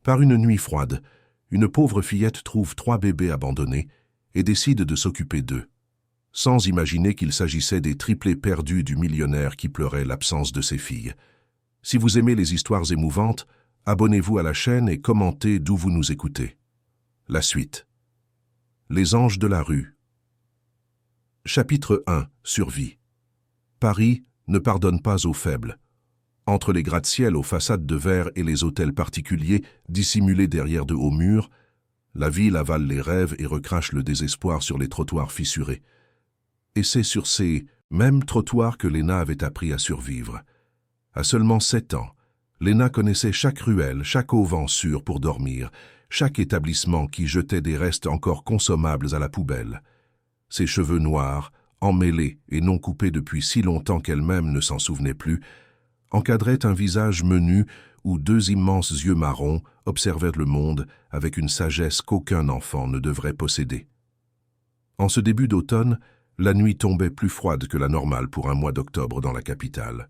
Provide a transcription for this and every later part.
Par une nuit froide, une pauvre fillette trouve 3 bébés abandonnés et décide de s'occuper d'eux, sans imaginer qu'il s'agissait des triplés perdus du millionnaire qui pleurait l'absence de ses filles. Si vous aimez les histoires émouvantes, abonnez-vous à la chaîne et commentez d'où vous nous écoutez. La suite. Les anges de la rue. Chapitre 1. Survie. Paris ne pardonne pas aux faibles. Entre les gratte-ciel aux façades de verre et les hôtels particuliers dissimulés derrière de hauts murs, la ville avale les rêves et recrache le désespoir sur les trottoirs fissurés. Et c'est sur ces mêmes trottoirs que Léna avait appris à survivre. À seulement 7 ans, Léna connaissait chaque ruelle, chaque auvent sûr pour dormir, chaque établissement qui jetait des restes encore consommables à la poubelle. Ses cheveux noirs, emmêlés et non coupés depuis si longtemps qu'elle-même ne s'en souvenait plus, encadraient un visage menu où 2 immenses yeux marrons observaient le monde avec une sagesse qu'aucun enfant ne devrait posséder. En ce début d'automne, la nuit tombait plus froide que la normale pour un mois d'octobre dans la capitale.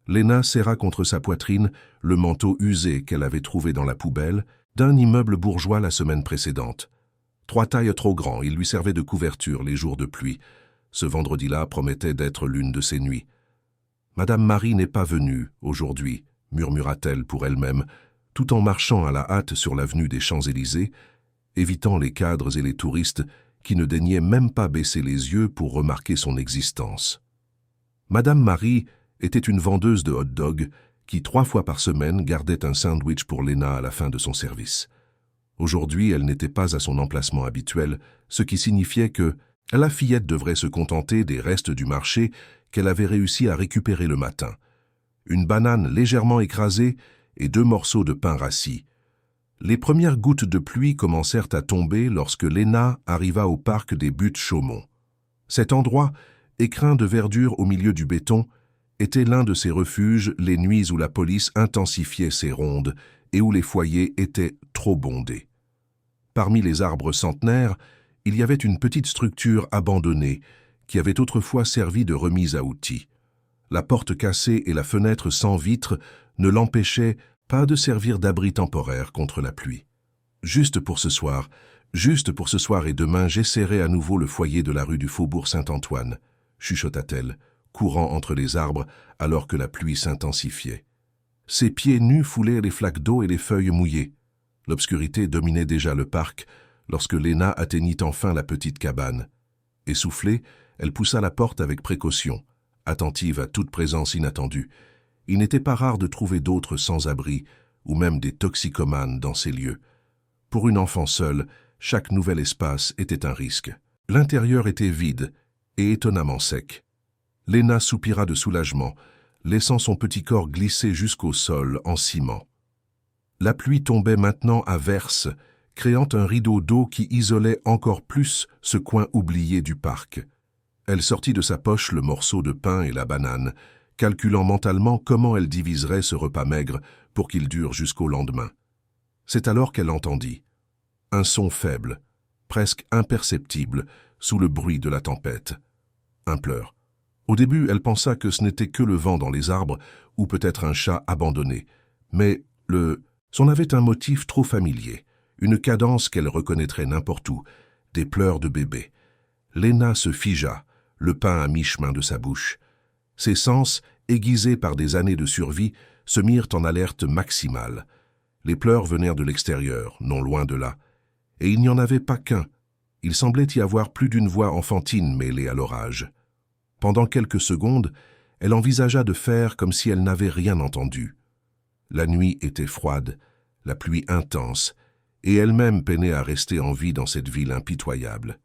Léna serra contre sa poitrine le manteau usé qu'elle avait trouvé dans la poubelle d'un immeuble bourgeois la semaine précédente. 3 tailles trop grand, il lui servait de couverture les jours de pluie. Ce vendredi-là promettait d'être l'une de ces nuits. « Madame Marie n'est pas venue aujourd'hui », murmura-t-elle pour elle-même, tout en marchant à la hâte sur l'avenue des Champs-Élysées, évitant les cadres et les touristes qui ne daignaient même pas baisser les yeux pour remarquer son existence. Madame Marie était une vendeuse de hot-dog qui 3 fois par semaine gardait un sandwich pour Léna à la fin de son service. Aujourd'hui, elle n'était pas à son emplacement habituel, ce qui signifiait que la fillette devrait se contenter des restes du marché qu'elle avait réussi à récupérer le matin. Une banane légèrement écrasée et 2 morceaux de pain rassis. Les premières gouttes de pluie commencèrent à tomber lorsque Léna arriva au parc des Buttes-Chaumont. Cet endroit, écrin de verdure au milieu du béton, était l'un de ces refuges les nuits où la police intensifiait ses rondes et où les foyers étaient trop bondés. Parmi les arbres centenaires, il y avait une petite structure abandonnée qui avait autrefois servi de remise à outils. La porte cassée et la fenêtre sans vitre ne l'empêchaient pas de servir d'abri temporaire contre la pluie. Juste pour ce soir et demain, j'essaierai à nouveau le foyer de la rue du Faubourg Saint-Antoine, chuchota-t-elle, courant entre les arbres alors que la pluie s'intensifiait. Ses pieds nus foulaient les flaques d'eau et les feuilles mouillées. L'obscurité dominait déjà le parc lorsque Léna atteignit enfin la petite cabane. Essoufflée, elle poussa la porte avec précaution, attentive à toute présence inattendue. Il n'était pas rare de trouver d'autres sans-abri ou même des toxicomanes dans ces lieux. Pour une enfant seule, chaque nouvel espace était un risque. L'intérieur était vide et étonnamment sec. Léna soupira de soulagement, laissant son petit corps glisser jusqu'au sol en ciment. La pluie tombait maintenant à verse, créant un rideau d'eau qui isolait encore plus ce coin oublié du parc. Elle sortit de sa poche le morceau de pain et la banane, calculant mentalement comment elle diviserait ce repas maigre pour qu'il dure jusqu'au lendemain. C'est alors qu'elle entendit un son faible, presque imperceptible, sous le bruit de la tempête. Un pleur. Au début, elle pensa que ce n'était que le vent dans les arbres ou peut-être un chat abandonné, mais le son avait un motif trop familier, une cadence qu'elle reconnaîtrait n'importe où, des pleurs de bébé. Léna se figea, le pain à mi-chemin de sa bouche. Ses sens, aiguisés par des années de survie, se mirent en alerte maximale. Les pleurs venèrent de l'extérieur, non loin de là. Et il n'y en avait pas qu'un. Il semblait y avoir plus d'une voix enfantine mêlée à l'orage. Pendant quelques secondes, elle envisagea de faire comme si elle n'avait rien entendu. La nuit était froide, la pluie intense, et elle-même peinait à rester en vie dans cette ville impitoyable.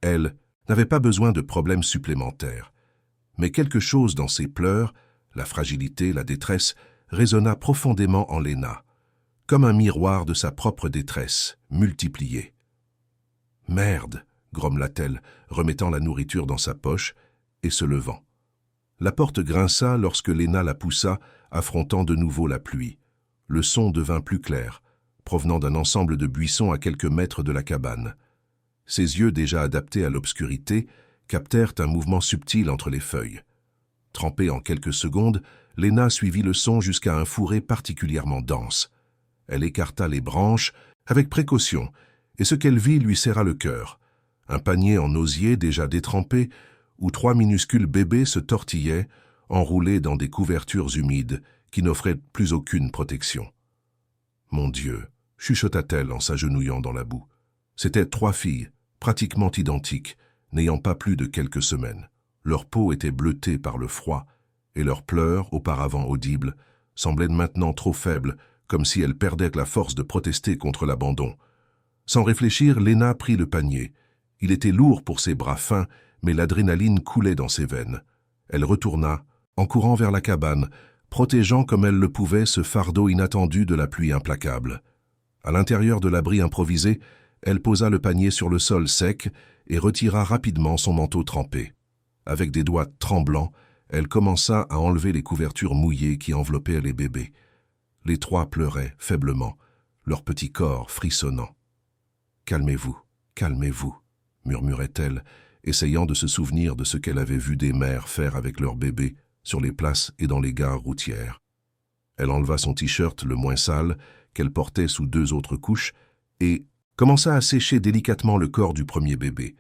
Elle n'avait pas besoin de problèmes supplémentaires. Mais quelque chose dans ses pleurs, la fragilité, la détresse, résonna profondément en Léna, comme un miroir de sa propre détresse, multipliée. « Merde !» grommela-t-elle, remettant la nourriture dans sa poche et se levant. La porte grinça lorsque Léna la poussa, affrontant de nouveau la pluie. Le son devint plus clair, provenant d'un ensemble de buissons à quelques mètres de la cabane. Ses yeux, déjà adaptés à l'obscurité, captèrent un mouvement subtil entre les feuilles. Trempée en quelques secondes, Léna suivit le son jusqu'à un fourré particulièrement dense. Elle écarta les branches avec précaution, et ce qu'elle vit lui serra le cœur. Un panier en osier déjà détrempé, où 3 minuscules bébés se tortillaient, enroulés dans des couvertures humides qui n'offraient plus aucune protection. « Mon Dieu !» chuchota-t-elle en s'agenouillant dans la boue. C'étaient 3 filles, pratiquement identiques, n'ayant pas plus de quelques semaines. Leur peau était bleutée par le froid, et leurs pleurs, auparavant audibles, semblaient maintenant trop faibles, comme si elles perdaient la force de protester contre l'abandon. Sans réfléchir, Léna prit le panier. Il était lourd pour ses bras fins, mais l'adrénaline coulait dans ses veines. Elle retourna, en courant vers la cabane, protégeant comme elle le pouvait ce fardeau inattendu de la pluie implacable. À l'intérieur de l'abri improvisé, elle posa le panier sur le sol sec et retira rapidement son manteau trempé. Avec des doigts tremblants, elle commença à enlever les couvertures mouillées qui enveloppaient les bébés. Les 3 pleuraient faiblement, leur petit corps frissonnant. « Calmez-vous, calmez-vous » murmurait-elle, essayant de se souvenir de ce qu'elle avait vu des mères faire avec leurs bébés sur les places et dans les gares routières. Elle enleva son t-shirt le moins sale, qu'elle portait sous 2 autres couches, et commença à sécher délicatement le corps du premier bébé.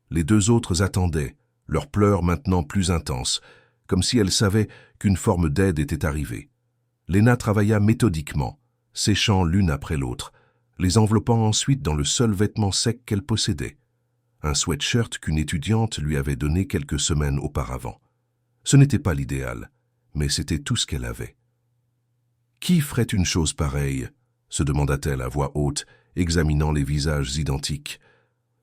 Les 2 autres attendaient, leurs pleurs maintenant plus intenses, comme si elles savaient qu'une forme d'aide était arrivée. Léna travailla méthodiquement, séchant l'une après l'autre, les enveloppant ensuite dans le seul vêtement sec qu'elle possédait, un sweatshirt qu'une étudiante lui avait donné quelques semaines auparavant. Ce n'était pas l'idéal, mais c'était tout ce qu'elle avait. « Qui ferait une chose pareille ?» se demanda-t-elle à voix haute, examinant les visages identiques.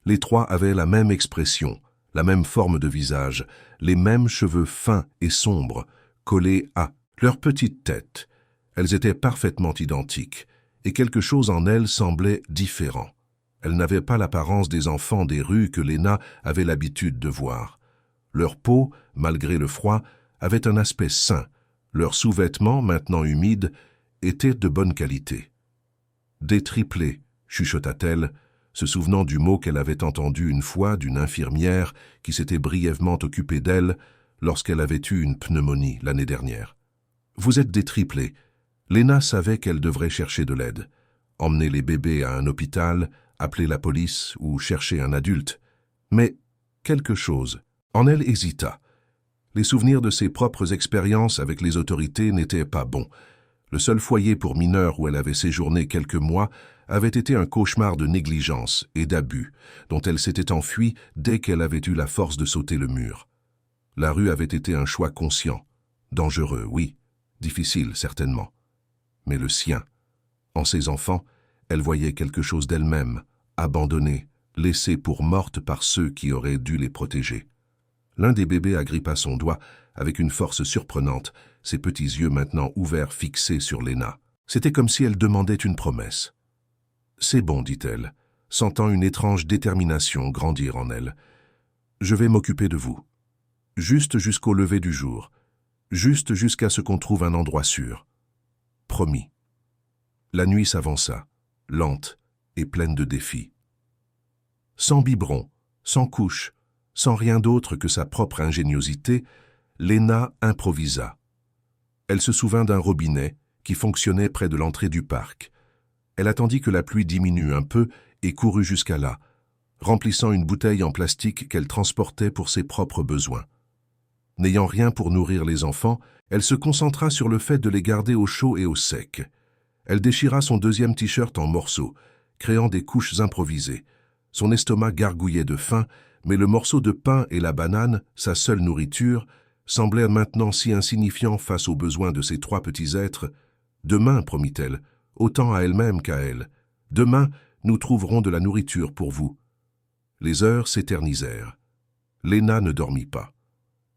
Les 3 avaient la même expression, la même forme de visage, les mêmes cheveux fins et sombres, collés à leur petite tête. Elles étaient parfaitement identiques, et quelque chose en elles semblait différent. Elles n'avaient pas l'apparence des enfants des rues que Léna avait l'habitude de voir. Leur peau, malgré le froid, avait un aspect sain. Leurs sous-vêtements, maintenant humides, étaient de bonne qualité. « Des triplés », chuchota-t-elle, se souvenant du mot qu'elle avait entendu une fois d'une infirmière qui s'était brièvement occupée d'elle lorsqu'elle avait eu une pneumonie l'année dernière. « Vous êtes des triplés. » Léna savait qu'elle devrait chercher de l'aide, emmener les bébés à un hôpital, appeler la police ou chercher un adulte. Mais quelque chose en elle hésita. Les souvenirs de ses propres expériences avec les autorités n'étaient pas bons. Le seul foyer pour mineurs où elle avait séjourné quelques mois avait été un cauchemar de négligence et d'abus, dont elle s'était enfuie dès qu'elle avait eu la force de sauter le mur. La rue avait été un choix conscient, dangereux, oui, difficile certainement. Mais le sien, en ses enfants, elle voyait quelque chose d'elle-même, abandonnée, laissée pour morte par ceux qui auraient dû les protéger. L'un des bébés agrippa son doigt avec une force surprenante, ses petits yeux maintenant ouverts fixés sur Léna. C'était comme si elle demandait une promesse. « C'est bon, dit-elle, sentant une étrange détermination grandir en elle. Je vais m'occuper de vous. Juste jusqu'au lever du jour. Juste jusqu'à ce qu'on trouve un endroit sûr. Promis. » La nuit s'avança, lente et pleine de défis. Sans biberon, sans couche, sans rien d'autre que sa propre ingéniosité, Léna improvisa. Elle se souvint d'un robinet qui fonctionnait près de l'entrée du parc. Elle attendit que la pluie diminue un peu et courut jusqu'à là, remplissant une bouteille en plastique qu'elle transportait pour ses propres besoins. N'ayant rien pour nourrir les enfants, elle se concentra sur le fait de les garder au chaud et au sec. Elle déchira son 2e t-shirt en morceaux, créant des couches improvisées. Son estomac gargouillait de faim, mais le morceau de pain et la banane, sa seule nourriture, semblaient maintenant si insignifiants face aux besoins de ces 3 petits êtres. « Demain, promit-elle, autant à elle-même qu'à elle. Demain, nous trouverons de la nourriture pour vous. » Les heures s'éternisèrent. Léna ne dormit pas.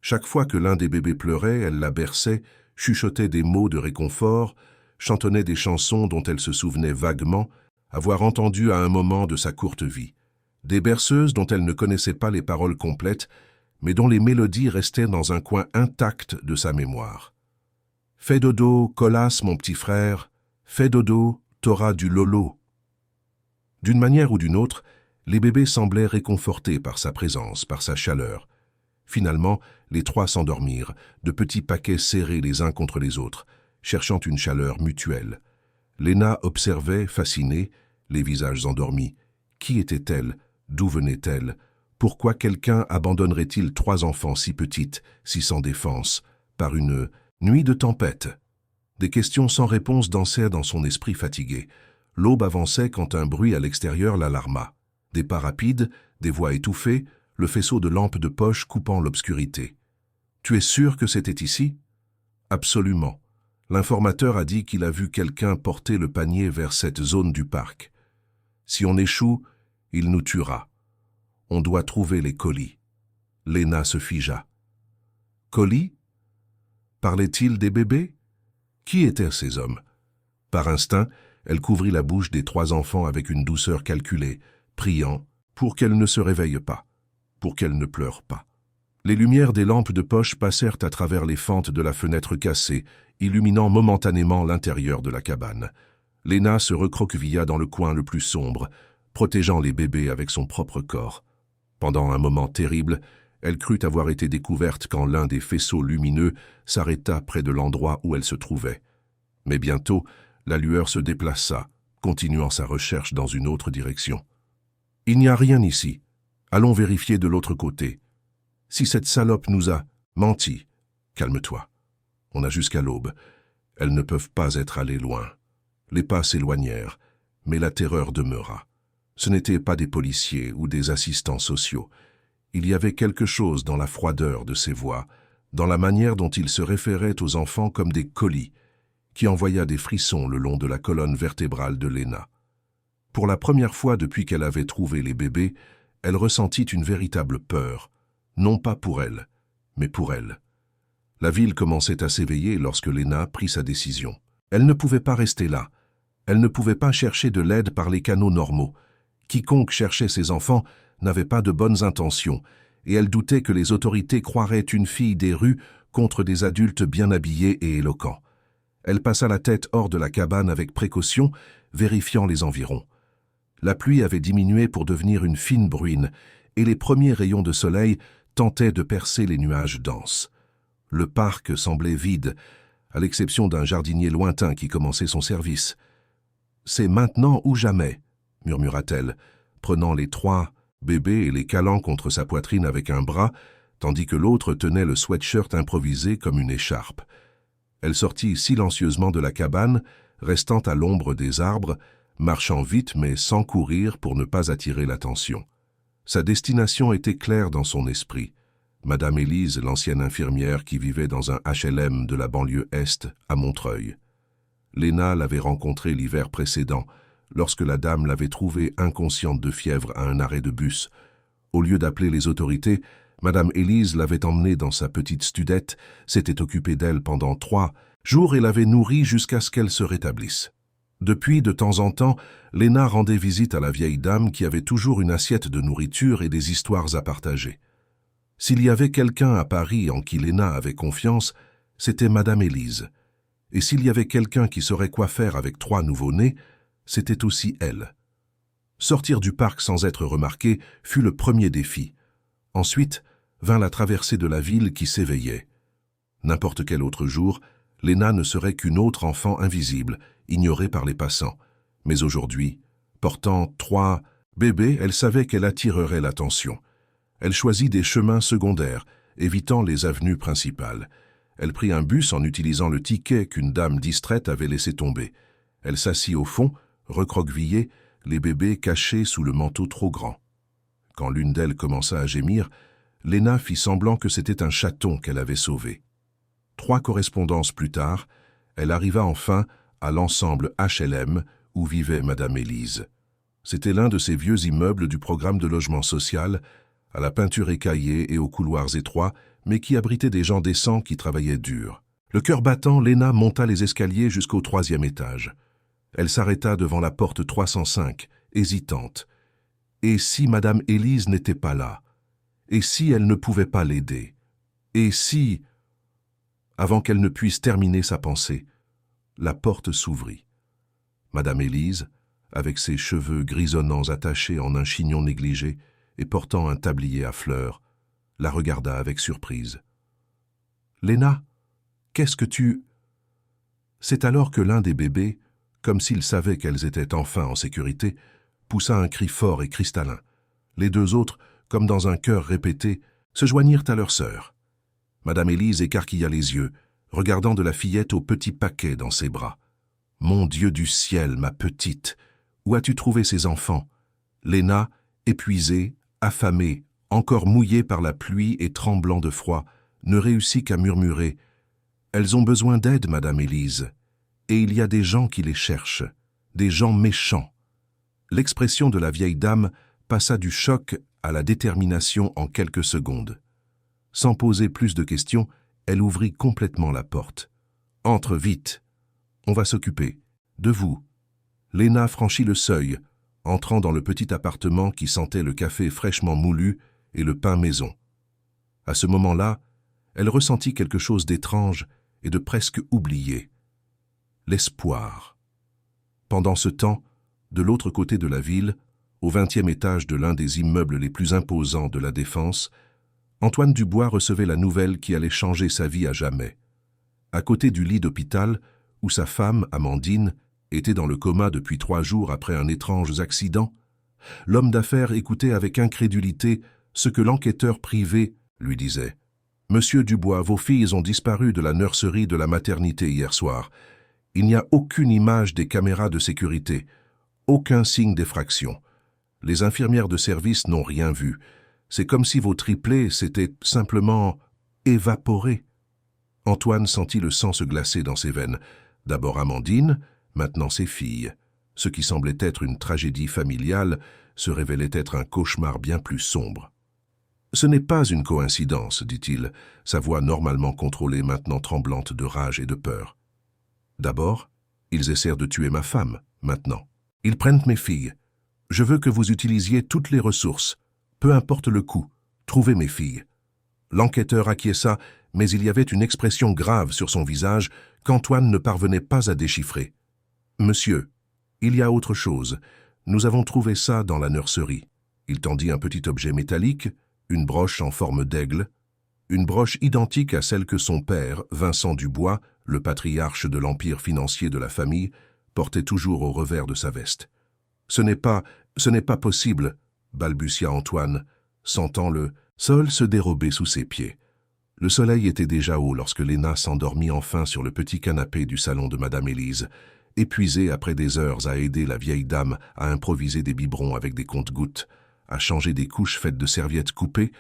Chaque fois que l'un des bébés pleurait, elle la berçait, chuchotait des mots de réconfort, chantonnait des chansons dont elle se souvenait vaguement, avoir entendu à un moment de sa courte vie. Des berceuses dont elle ne connaissait pas les paroles complètes, mais dont les mélodies restaient dans un coin intact de sa mémoire. « Fais dodo, colasse, mon petit frère. Fais dodo, t'auras du lolo. » D'une manière ou d'une autre, les bébés semblaient réconfortés par sa présence, par sa chaleur. Finalement, les 3 s'endormirent, de petits paquets serrés les uns contre les autres, cherchant une chaleur mutuelle. Léna observait, fascinée, les visages endormis. Qui était-elle? D'où venait-elle? Pourquoi quelqu'un abandonnerait-il 3 enfants si petites, si sans défense, par une nuit de tempête? Des questions sans réponse dansaient dans son esprit fatigué. L'aube avançait quand un bruit à l'extérieur l'alarma. Des pas rapides, des voix étouffées, le faisceau de lampes de poche coupant l'obscurité. « Tu es sûr que c'était ici ?» « Absolument. L'informateur a dit qu'il a vu quelqu'un porter le panier vers cette zone du parc. Si on échoue, il nous tuera. On doit trouver les colis. » Léna se figea. « Colis? Parlait-il des bébés? Qui étaient ces hommes? » Par instinct, elle couvrit la bouche des 3 enfants avec une douceur calculée, priant pour qu'elle ne se réveille pas, pour qu'elle ne pleure pas. Les lumières des lampes de poche passèrent à travers les fentes de la fenêtre cassée, illuminant momentanément l'intérieur de la cabane. Léna se recroquevilla dans le coin le plus sombre, protégeant les bébés avec son propre corps. Pendant un moment terrible, elle crut avoir été découverte quand l'un des faisceaux lumineux s'arrêta près de l'endroit où elle se trouvait. Mais bientôt, la lueur se déplaça, continuant sa recherche dans une autre direction. « Il n'y a rien ici. Allons vérifier de l'autre côté. Si cette salope nous a menti, calme-toi. On a jusqu'à l'aube. Elles ne peuvent pas être allées loin. » Les pas s'éloignèrent, mais la terreur demeura. Ce n'étaient pas des policiers ou des assistants sociaux. Il y avait quelque chose dans la froideur de ces voix, dans la manière dont ils se référaient aux enfants comme des colis, qui envoya des frissons le long de la colonne vertébrale de Léna. Pour la première fois depuis qu'elle avait trouvé les bébés, elle ressentit une véritable peur, non pas pour elle, mais pour elle. La ville commençait à s'éveiller lorsque Léna prit sa décision. Elle ne pouvait pas rester là. Elle ne pouvait pas chercher de l'aide par les canaux normaux. Quiconque cherchait ses enfants n'avait pas de bonnes intentions, et elle doutait que les autorités croiraient une fille des rues contre des adultes bien habillés et éloquents. Elle passa la tête hors de la cabane avec précaution, vérifiant les environs. La pluie avait diminué pour devenir une fine bruine, et les premiers rayons de soleil tentaient de percer les nuages denses. Le parc semblait vide, à l'exception d'un jardinier lointain qui commençait son service. « C'est maintenant ou jamais », murmura-t-elle, prenant les 3 bébés et les calant contre sa poitrine avec un bras, tandis que l'autre tenait le sweatshirt improvisé comme une écharpe. Elle sortit silencieusement de la cabane, restant à l'ombre des arbres, marchant vite mais sans courir pour ne pas attirer l'attention. Sa destination était claire dans son esprit. Madame Élise, l'ancienne infirmière qui vivait dans un HLM de la banlieue Est, à Montreuil. Léna l'avait rencontrée l'hiver précédent, lorsque la dame l'avait trouvée inconsciente de fièvre à un arrêt de bus. Au lieu d'appeler les autorités, Madame Élise l'avait emmenée dans sa petite studette, s'était occupée d'elle pendant 3 jours et l'avait nourrie jusqu'à ce qu'elle se rétablisse. Depuis, de temps en temps, Léna rendait visite à la vieille dame qui avait toujours une assiette de nourriture et des histoires à partager. S'il y avait quelqu'un à Paris en qui Léna avait confiance, c'était Madame Élise. Et s'il y avait quelqu'un qui saurait quoi faire avec 3 nouveau-nés, c'était aussi elle. Sortir du parc sans être remarqué fut le premier défi. Ensuite vint la traversée de la ville qui s'éveillait. N'importe quel autre jour, Léna ne serait qu'une autre enfant invisible, ignorée par les passants. Mais aujourd'hui, portant 3 bébés, elle savait qu'elle attirerait l'attention. Elle choisit des chemins secondaires, évitant les avenues principales. Elle prit un bus en utilisant le ticket qu'une dame distraite avait laissé tomber. Elle s'assit au fond, recroquevillée, les bébés cachés sous le manteau trop grand. Quand l'une d'elles commença à gémir, Léna fit semblant que c'était un chaton qu'elle avait sauvé. 3 correspondances plus tard, elle arriva enfin à l'ensemble HLM où vivait Madame Élise. C'était l'un de ces vieux immeubles du programme de logement social, à la peinture écaillée et aux couloirs étroits, mais qui abritait des gens décents qui travaillaient dur. Le cœur battant, Léna monta les escaliers jusqu'au 3e étage. Elle s'arrêta devant la porte 305, hésitante. Et si Madame Élise n'était pas là? Et si elle ne pouvait pas l'aider? Et si... Avant qu'elle ne puisse terminer sa pensée, la porte s'ouvrit. Madame Élise, avec ses cheveux grisonnants attachés en un chignon négligé et portant un tablier à fleurs, la regarda avec surprise. « Léna, qu'est-ce que tu... » C'est alors que l'un des bébés, comme s'il savait qu'elles étaient enfin en sécurité, poussa un cri fort et cristallin. Les deux autres, comme dans un chœur répété, se joignirent à leur sœur. Madame Élise écarquilla les yeux, regardant de la fillette au petit paquet dans ses bras. « Mon Dieu du ciel, ma petite, où as-tu trouvé ces enfants ?» Léna, épuisée, affamée, encore mouillée par la pluie et tremblant de froid, ne réussit qu'à murmurer « Elles ont besoin d'aide, Madame Élise, et il y a des gens qui les cherchent, des gens méchants. » L'expression de la vieille dame passa du choc à la détermination en quelques secondes. Sans poser plus de questions, elle ouvrit complètement la porte. « Entre vite. On va s'occuper. De vous. » Léna franchit le seuil, entrant dans le petit appartement qui sentait le café fraîchement moulu et le pain maison. À ce moment-là, elle ressentit quelque chose d'étrange et de presque oublié. L'espoir. Pendant ce temps, de l'autre côté de la ville, au 20e étage de l'un des immeubles les plus imposants de la Défense, Antoine Dubois recevait la nouvelle qui allait changer sa vie à jamais. À côté du lit d'hôpital, où sa femme, Amandine, était dans le coma depuis 3 jours après un étrange accident, l'homme d'affaires écoutait avec incrédulité ce que l'enquêteur privé lui disait. « Monsieur Dubois, vos filles ont disparu de la nurserie de la maternité hier soir. Il n'y a aucune image des caméras de sécurité, aucun signe d'effraction. Les infirmières de service n'ont rien vu. C'est comme si vos triplés s'étaient simplement évaporés. » Antoine sentit le sang se glacer dans ses veines. D'abord Amandine, maintenant ses filles. Ce qui semblait être une tragédie familiale se révélait être un cauchemar bien plus sombre. « Ce n'est pas une coïncidence, dit-il, sa voix normalement contrôlée maintenant tremblante de rage et de peur. D'abord, ils essayent de tuer ma femme, maintenant. Ils prennent mes filles. Je veux que vous utilisiez toutes les ressources, peu importe le coût, trouvez mes filles. » L'enquêteur acquiesça, mais il y avait une expression grave sur son visage qu'Antoine ne parvenait pas à déchiffrer. « Monsieur, il y a autre chose. Nous avons trouvé ça dans la nurserie. » Il tendit un petit objet métallique, une broche en forme d'aigle, une broche identique à celle que son père, Vincent Dubois, le patriarche de l'empire financier de la famille, portait toujours au revers de sa veste. « Ce n'est pas possible, » balbutia Antoine, sentant le sol se dérober sous ses pieds. Le soleil était déjà haut lorsque Léna s'endormit enfin sur le petit canapé du salon de Madame Élise, épuisée après des heures à aider la vieille dame à improviser des biberons avec des comptes-gouttes, à changer des couches faites de serviettes coupées,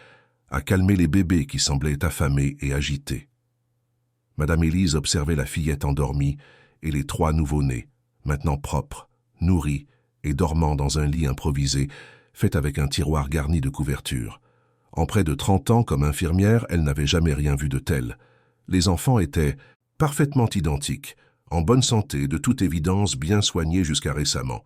à calmer les bébés qui semblaient affamés et agités. Madame Élise observait la fillette endormie et les 3 nouveau-nés, maintenant propres, nourris et dormant dans un lit improvisé, fait avec un tiroir garni de couvertures. En près de 30 ans comme infirmière, elle n'avait jamais rien vu de tel. Les enfants étaient parfaitement identiques, en bonne santé, de toute évidence bien soignés jusqu'à récemment,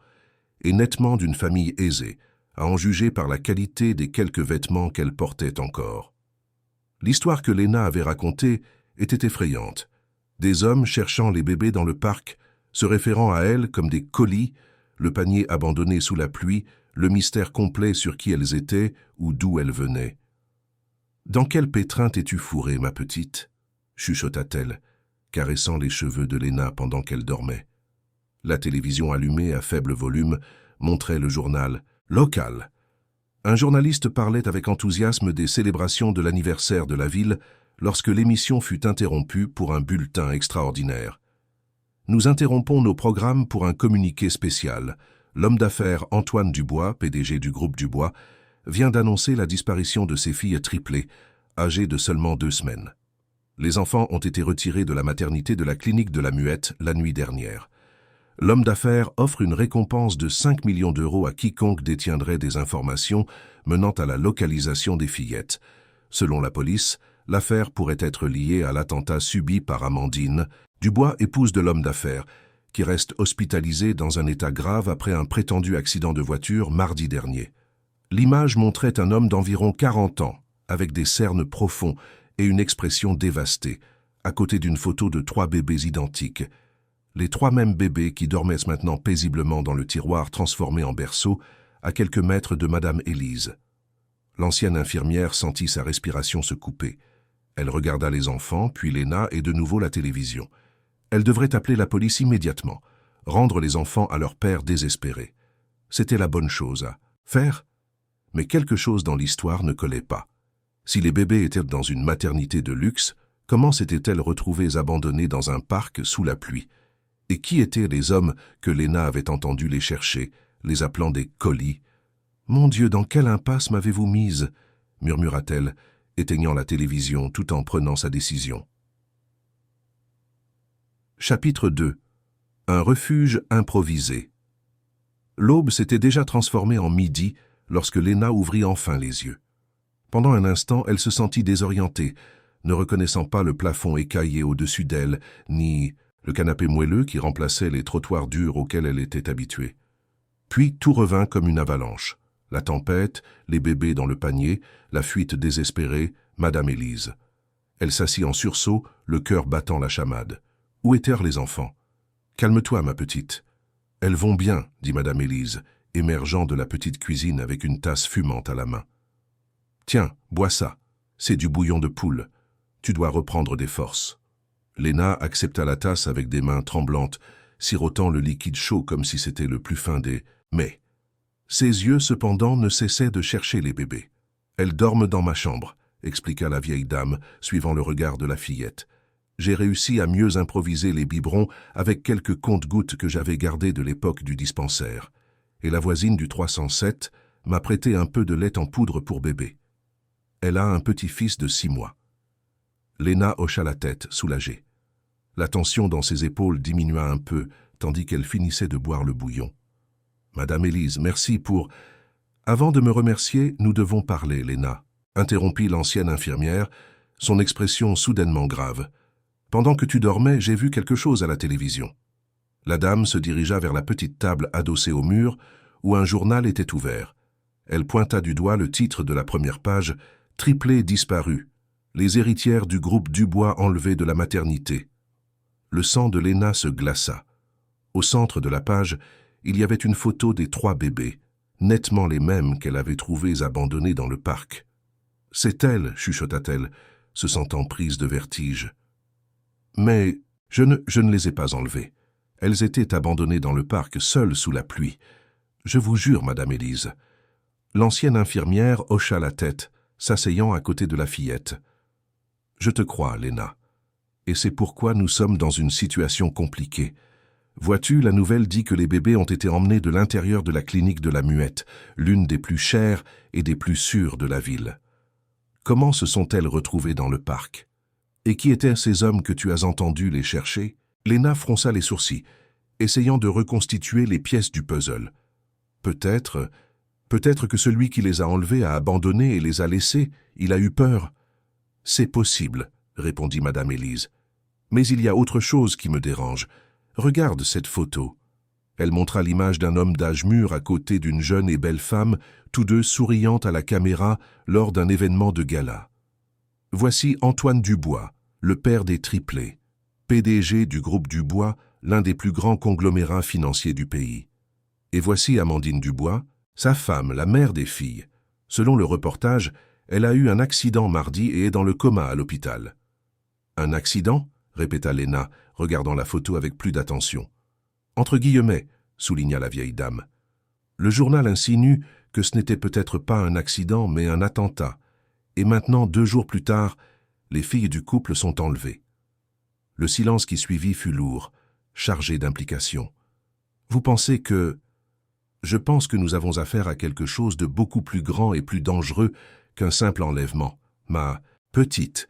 et nettement d'une famille aisée, à en juger par la qualité des quelques vêtements qu'elle portait encore. L'histoire que Léna avait racontée était effrayante. Des hommes cherchant les bébés dans le parc, se référant à elles comme des colis, le panier abandonné sous la pluie, le mystère complet sur qui elles étaient ou d'où elles venaient. « Dans quel pétrin t'es-tu fourrée, ma petite ?» chuchota-t-elle, caressant les cheveux de Léna pendant qu'elle dormait. La télévision allumée à faible volume montrait le journal local. Un journaliste parlait avec enthousiasme des célébrations de l'anniversaire de la ville lorsque l'émission fut interrompue pour un bulletin extraordinaire. « Nous interrompons nos programmes pour un communiqué spécial. L'homme d'affaires Antoine Dubois, PDG du groupe Dubois, vient d'annoncer la disparition de ses filles triplées, âgées de seulement 2 semaines. Les enfants ont été retirés de la maternité de la clinique de la Muette la nuit dernière. L'homme d'affaires offre une récompense de 5 millions d'euros à quiconque détiendrait des informations menant à la localisation des fillettes. Selon la police, l'affaire pourrait être liée à l'attentat subi par Amandine, Dubois, épouse de l'homme d'affaires, qui reste hospitalisée dans un état grave après un prétendu accident de voiture mardi dernier. L'image montrait un homme d'environ 40 ans, avec des cernes profonds et une expression dévastée, à côté d'une photo de 3 bébés identiques. Les 3 mêmes bébés qui dormaient maintenant paisiblement dans le tiroir transformé en berceau, à quelques mètres de Madame Élise. L'ancienne infirmière sentit sa respiration se couper. Elle regarda les enfants, puis Léna et de nouveau la télévision. Elle devrait appeler la police immédiatement. rendre les enfants à leur père désespéré. C'était la bonne chose à faire, mais quelque chose dans l'histoire ne collait pas. Si les bébés étaient dans une maternité de luxe, comment s'étaient-elles retrouvées abandonnées dans un parc sous la pluie? Et qui étaient les hommes que Léna avait entendu les chercher, les appelant des colis? « Mon Dieu, dans quelle impasse m'avez-vous mise » murmura-t-elle, éteignant la télévision tout en prenant sa décision. Chapitre 2. Un refuge improvisé. L'aube s'était déjà transformée en midi lorsque Léna ouvrit enfin les yeux. Pendant un instant, elle se sentit désorientée, ne reconnaissant pas le plafond écaillé au-dessus d'elle, ni le canapé moelleux qui remplaçait les trottoirs durs auxquels elle était habituée. Puis tout revint comme une avalanche. La tempête, les bébés dans le panier, la fuite désespérée, Madame Élise. Elle s'assit en sursaut, le cœur battant la chamade. Où étaient les enfants? « Calme-toi, ma petite. »« Elles vont bien, » dit Madame Élise, émergeant de la petite cuisine avec une tasse fumante à la main. « Tiens, bois ça. C'est du bouillon de poule. Tu dois reprendre des forces. » Léna accepta la tasse avec des mains tremblantes, sirotant le liquide chaud comme si c'était le plus fin des « mais ». Ses yeux, cependant, ne cessaient de chercher les bébés. « Elles dorment dans ma chambre », expliqua la vieille dame, suivant le regard de la fillette. « J'ai réussi à mieux improviser les biberons avec quelques comptes-gouttes que j'avais gardés de l'époque du dispensaire. Et la voisine du 307 m'a prêté un peu de lait en poudre pour bébé. Elle a un petit-fils de 6 mois. » Léna hocha la tête, soulagée. La tension dans ses épaules diminua un peu, tandis qu'elle finissait de boire le bouillon. « Madame Élise, merci pour... »« Avant de me remercier, nous devons parler, Léna, » interrompit l'ancienne infirmière, son expression soudainement grave. « Pendant que tu dormais, j'ai vu quelque chose à la télévision. » La dame se dirigea vers la petite table adossée au mur, où un journal était ouvert. Elle pointa du doigt le titre de la première page, « Triplé disparu. Les héritières du groupe Dubois enlevées de la maternité. » Le sang de Léna se glaça. Au centre de la page, il y avait une photo des 3 bébés, nettement les mêmes qu'elle avait trouvés abandonnés dans le parc. « C'est elle, » chuchota-t-elle, se sentant prise de vertige. « Mais je ne les ai pas enlevées. Elles étaient abandonnées dans le parc, seules sous la pluie. Je vous jure, Madame Élise. » L'ancienne infirmière hocha la tête, s'asseyant à côté de la fillette. « Je te crois, Léna. Et c'est pourquoi nous sommes dans une situation compliquée. Vois-tu, la nouvelle dit que les bébés ont été emmenés de l'intérieur de la clinique de la Muette, l'une des plus chères et des plus sûres de la ville. Comment se sont-elles retrouvées dans le parc? Et qui étaient ces hommes que tu as entendus les chercher? » Léna fronça les sourcils, essayant de reconstituer les pièces du puzzle. Peut-être que celui qui les a enlevés a abandonné et les a laissés, il a eu peur. « C'est possible, » répondit Madame Élise. « Mais il y a autre chose qui me dérange. Regarde cette photo. » Elle montra l'image d'un homme d'âge mûr à côté d'une jeune et belle femme, tous deux souriant à la caméra lors d'un événement de gala. Voici Antoine Dubois, le père des triplés, PDG du groupe Dubois, l'un des plus grands conglomérats financiers du pays. Et voici Amandine Dubois, sa femme, la mère des filles. Selon le reportage, elle a eu un accident mardi et est dans le coma à l'hôpital. « Un accident ?» répéta Léna, regardant la photo avec plus d'attention. « Entre guillemets », souligna la vieille dame. Le journal insinue que ce n'était peut-être pas un accident, mais un attentat. Et maintenant, 2 jours plus tard, les filles du couple sont enlevées. Le silence qui suivit fut lourd, chargé d'implications. « Vous pensez que... » « Je pense que nous avons affaire à quelque chose de beaucoup plus grand et plus dangereux qu'un simple enlèvement, ma petite.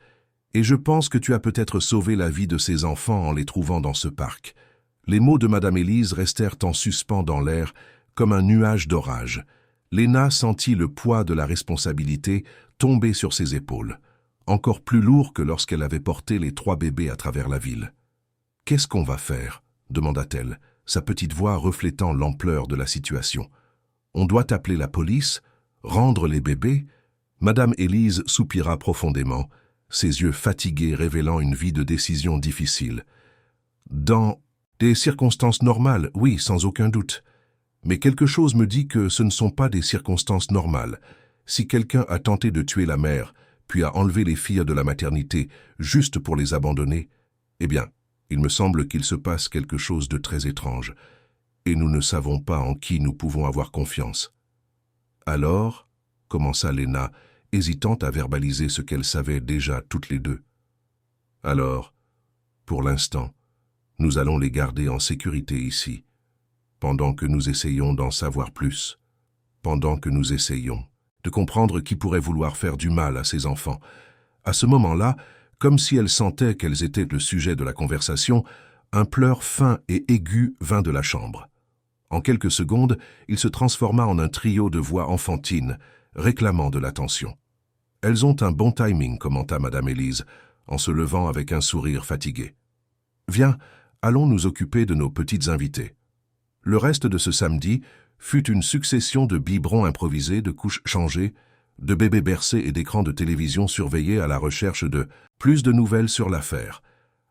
Et je pense que tu as peut-être sauvé la vie de ces enfants en les trouvant dans ce parc. » Les mots de Madame Élise restèrent en suspens dans l'air, comme un nuage d'orage. Léna sentit le poids de la responsabilité tomber sur ses épaules, encore plus lourd que lorsqu'elle avait porté les 3 bébés à travers la ville. « Qu'est-ce qu'on va faire ?» demanda-t-elle, sa petite voix reflétant l'ampleur de la situation. « On doit appeler la police? Rendre les bébés ?» Madame Élise soupira profondément, ses yeux fatigués révélant une vie de décision difficile. « Dans des circonstances normales, oui, sans aucun doute. Mais quelque chose me dit que ce ne sont pas des circonstances normales. Si quelqu'un a tenté de tuer la mère, puis a enlevé les filles de la maternité juste pour les abandonner, eh bien, Il me semble qu'il se passe quelque chose de très étrange, et nous ne savons pas en qui nous pouvons avoir confiance. » Alors, commença Léna, hésitante à verbaliser ce qu'elles savaient déjà toutes les deux. « Alors, pour l'instant, nous allons les garder en sécurité ici, pendant que nous essayons d'en savoir plus, pendant que nous essayons de comprendre qui pourrait vouloir faire du mal à ces enfants. » À ce moment-là, comme si elle sentait qu'elles étaient le sujet de la conversation, un pleur fin et aigu vint de la chambre. En quelques secondes, il se transforma en un trio de voix enfantines, réclamant de l'attention. « Elles ont un bon timing », commenta Madame Élise, en se levant avec un sourire fatigué. « Viens, allons nous occuper de nos petites invitées. » Le reste de ce samedi fut une succession de biberons improvisés, de couches changées, de bébés bercés et d'écrans de télévision surveillés à la recherche de plus de nouvelles sur l'affaire.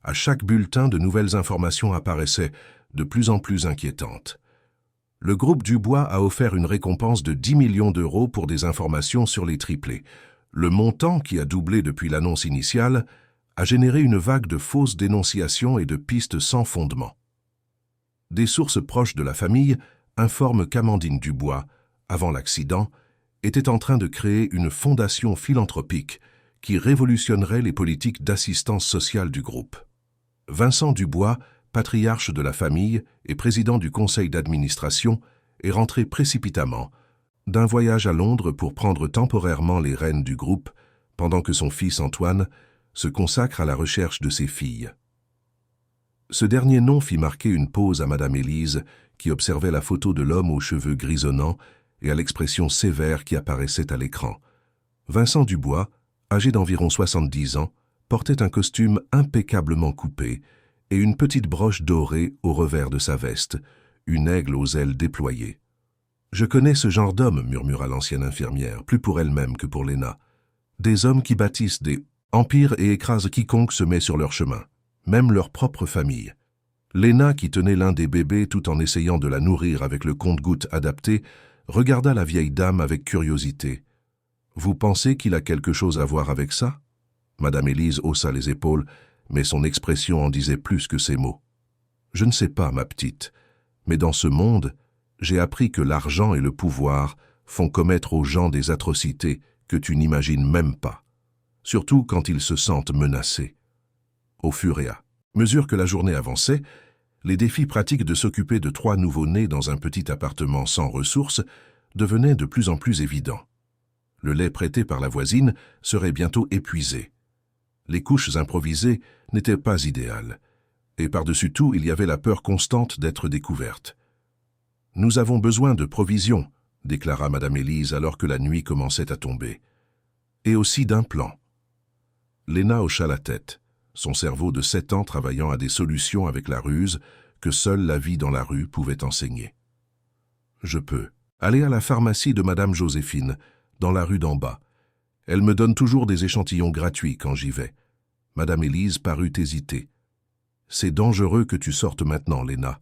À chaque bulletin, de nouvelles informations apparaissaient, de plus en plus inquiétantes. Le groupe Dubois a offert une récompense de 10 millions d'euros pour des informations sur les triplés. Le montant, qui a doublé depuis l'annonce initiale, a généré une vague de fausses dénonciations et de pistes sans fondement. Des sources proches de la famille informent qu'Amandine Dubois, avant l'accident, était en train de créer une fondation philanthropique qui révolutionnerait les politiques d'assistance sociale du groupe. Vincent Dubois, patriarche de la famille et président du conseil d'administration, est rentré précipitamment d'un voyage à Londres pour prendre temporairement les rênes du groupe, pendant que son fils Antoine se consacre à la recherche de ses filles. Ce dernier nom fit marquer une pause à Madame Élise, qui observait la photo de l'homme aux cheveux grisonnants et à l'expression sévère qui apparaissait à l'écran. Vincent Dubois, âgé d'environ 70 ans, portait un costume impeccablement coupé et une petite broche dorée au revers de sa veste, une aigle aux ailes déployées. « Je connais ce genre d'homme, » murmura l'ancienne infirmière, plus pour elle-même que pour Léna. « Des hommes qui bâtissent des empires et écrasent quiconque se met sur leur chemin, même leur propre famille. » Léna, qui tenait l'un des bébés tout en essayant de la nourrir avec le compte-gouttes adapté, regarda la vieille dame avec curiosité. « Vous pensez qu'il a quelque chose à voir avec ça ?» Madame Élise haussa les épaules, mais son expression en disait plus que ses mots. « Je ne sais pas, ma petite, mais dans ce monde, j'ai appris que l'argent et le pouvoir font commettre aux gens des atrocités que tu n'imagines même pas, surtout quand ils se sentent menacés. » Au fur et à mesure que la journée avançait, les défis pratiques de s'occuper de 3 nouveau-nés dans un petit appartement sans ressources devenaient de plus en plus évidents. Le lait prêté par la voisine serait bientôt épuisé. Les couches improvisées n'étaient pas idéales, et par-dessus tout, il y avait la peur constante d'être découverte. « Nous avons besoin de provisions », déclara Madame Élise alors que la nuit commençait à tomber. « Et aussi d'un plan. » Léna hocha la tête, son cerveau de 7 ans travaillant à des solutions avec la ruse que seule la vie dans la rue pouvait enseigner. « Je peux aller à la pharmacie de Madame Joséphine, dans la rue d'en bas. Elle me donne toujours des échantillons gratuits quand j'y vais. » Madame Élise parut hésiter. « C'est dangereux que tu sortes maintenant, Léna.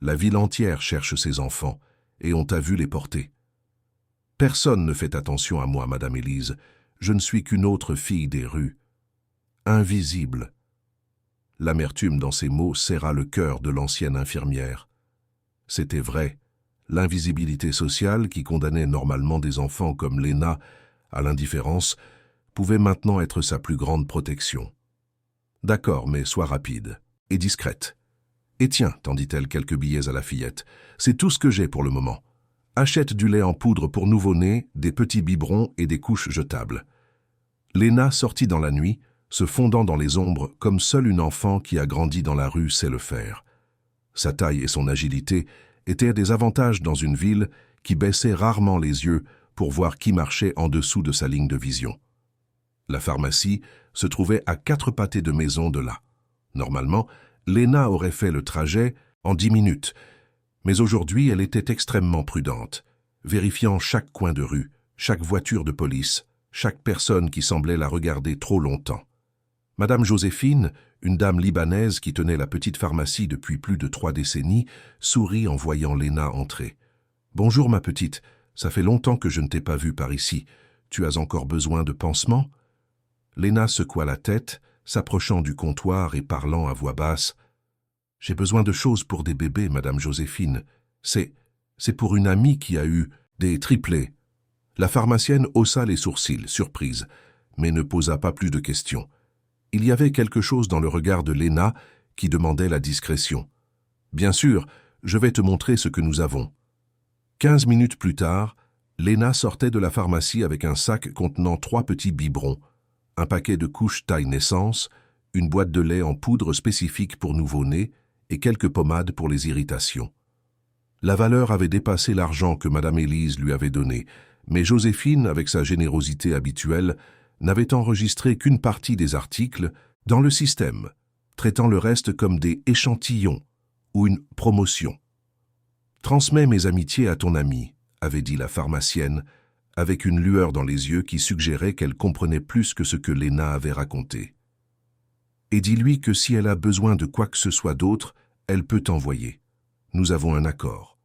La ville entière cherche ses enfants, et on t'a vu les porter. »« Personne ne fait attention à moi, Madame Élise. Je ne suis qu'une autre fille des rues. Invisible. » L'amertume dans ces mots serra le cœur de l'ancienne infirmière. C'était vrai. L'invisibilité sociale, qui condamnait normalement des enfants comme Léna à l'indifférence, pouvait maintenant être sa plus grande protection. « D'accord, mais sois rapide et discrète. Et tiens, tendit-elle quelques billets à la fillette, c'est tout ce que j'ai pour le moment. Achète du lait en poudre pour nouveau-nés, des petits biberons et des couches jetables. » Léna sortit dans la nuit, se fondant dans les ombres comme seule une enfant qui a grandi dans la rue sait le faire. Sa taille et son agilité étaient des avantages dans une ville qui baissait rarement les yeux pour voir qui marchait en dessous de sa ligne de vision. La pharmacie se trouvait à 4 pâtés de maison de là. Normalement, Léna aurait fait le trajet en 10 minutes, mais aujourd'hui elle était extrêmement prudente, vérifiant chaque coin de rue, chaque voiture de police, chaque personne qui semblait la regarder trop longtemps. Madame Joséphine, une dame libanaise qui tenait la petite pharmacie depuis plus de 3 décennies, sourit en voyant Léna entrer. « Bonjour ma petite, ça fait longtemps que je ne t'ai pas vue par ici. Tu as encore besoin de pansements ?» Léna secoua la tête, s'approchant du comptoir et parlant à voix basse. J'ai besoin de choses pour des bébés, Madame Joséphine. C'est pour une amie qui a eu des triplés. La pharmacienne haussa les sourcils, surprise, mais ne posa pas plus de questions. Il y avait quelque chose dans le regard de Léna qui demandait la discrétion. Bien sûr, je vais te montrer ce que nous avons. 15 minutes plus tard, Léna sortait de la pharmacie avec un sac contenant 3 petits biberons, un paquet de couches taille naissance, une boîte de lait en poudre spécifique pour nouveau-nés et quelques pommades pour les irritations. La valeur avait dépassé l'argent que Madame Élise lui avait donné, mais Joséphine, avec sa générosité habituelle, n'avait enregistré qu'une partie des articles dans le système, traitant le reste comme des échantillons ou une promotion. « Transmets mes amitiés à ton amie », avait dit la pharmacienne, avec une lueur dans les yeux qui suggérait qu'elle comprenait plus que ce que Léna avait raconté. « Et dis-lui que si elle a besoin de quoi que ce soit d'autre, elle peut t'envoyer. Nous avons un accord. »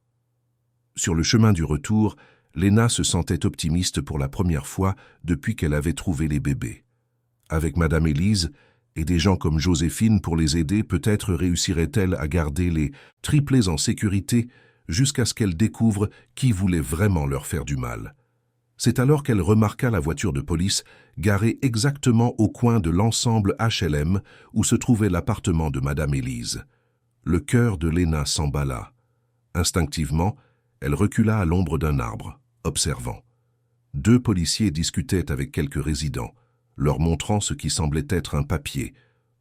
Sur le chemin du retour, Léna se sentait optimiste pour la première fois depuis qu'elle avait trouvé les bébés. Avec Madame Élise et des gens comme Joséphine pour les aider, peut-être réussirait-elle à garder les triplés en sécurité jusqu'à ce qu'elle découvre qui voulait vraiment leur faire du mal. C'est alors qu'elle remarqua la voiture de police garée exactement au coin de l'ensemble HLM où se trouvait l'appartement de Madame Élise. Le cœur de Léna s'emballa. Instinctivement, elle recula à l'ombre d'un arbre, observant. 2 policiers discutaient avec quelques résidents, leur montrant ce qui semblait être un papier,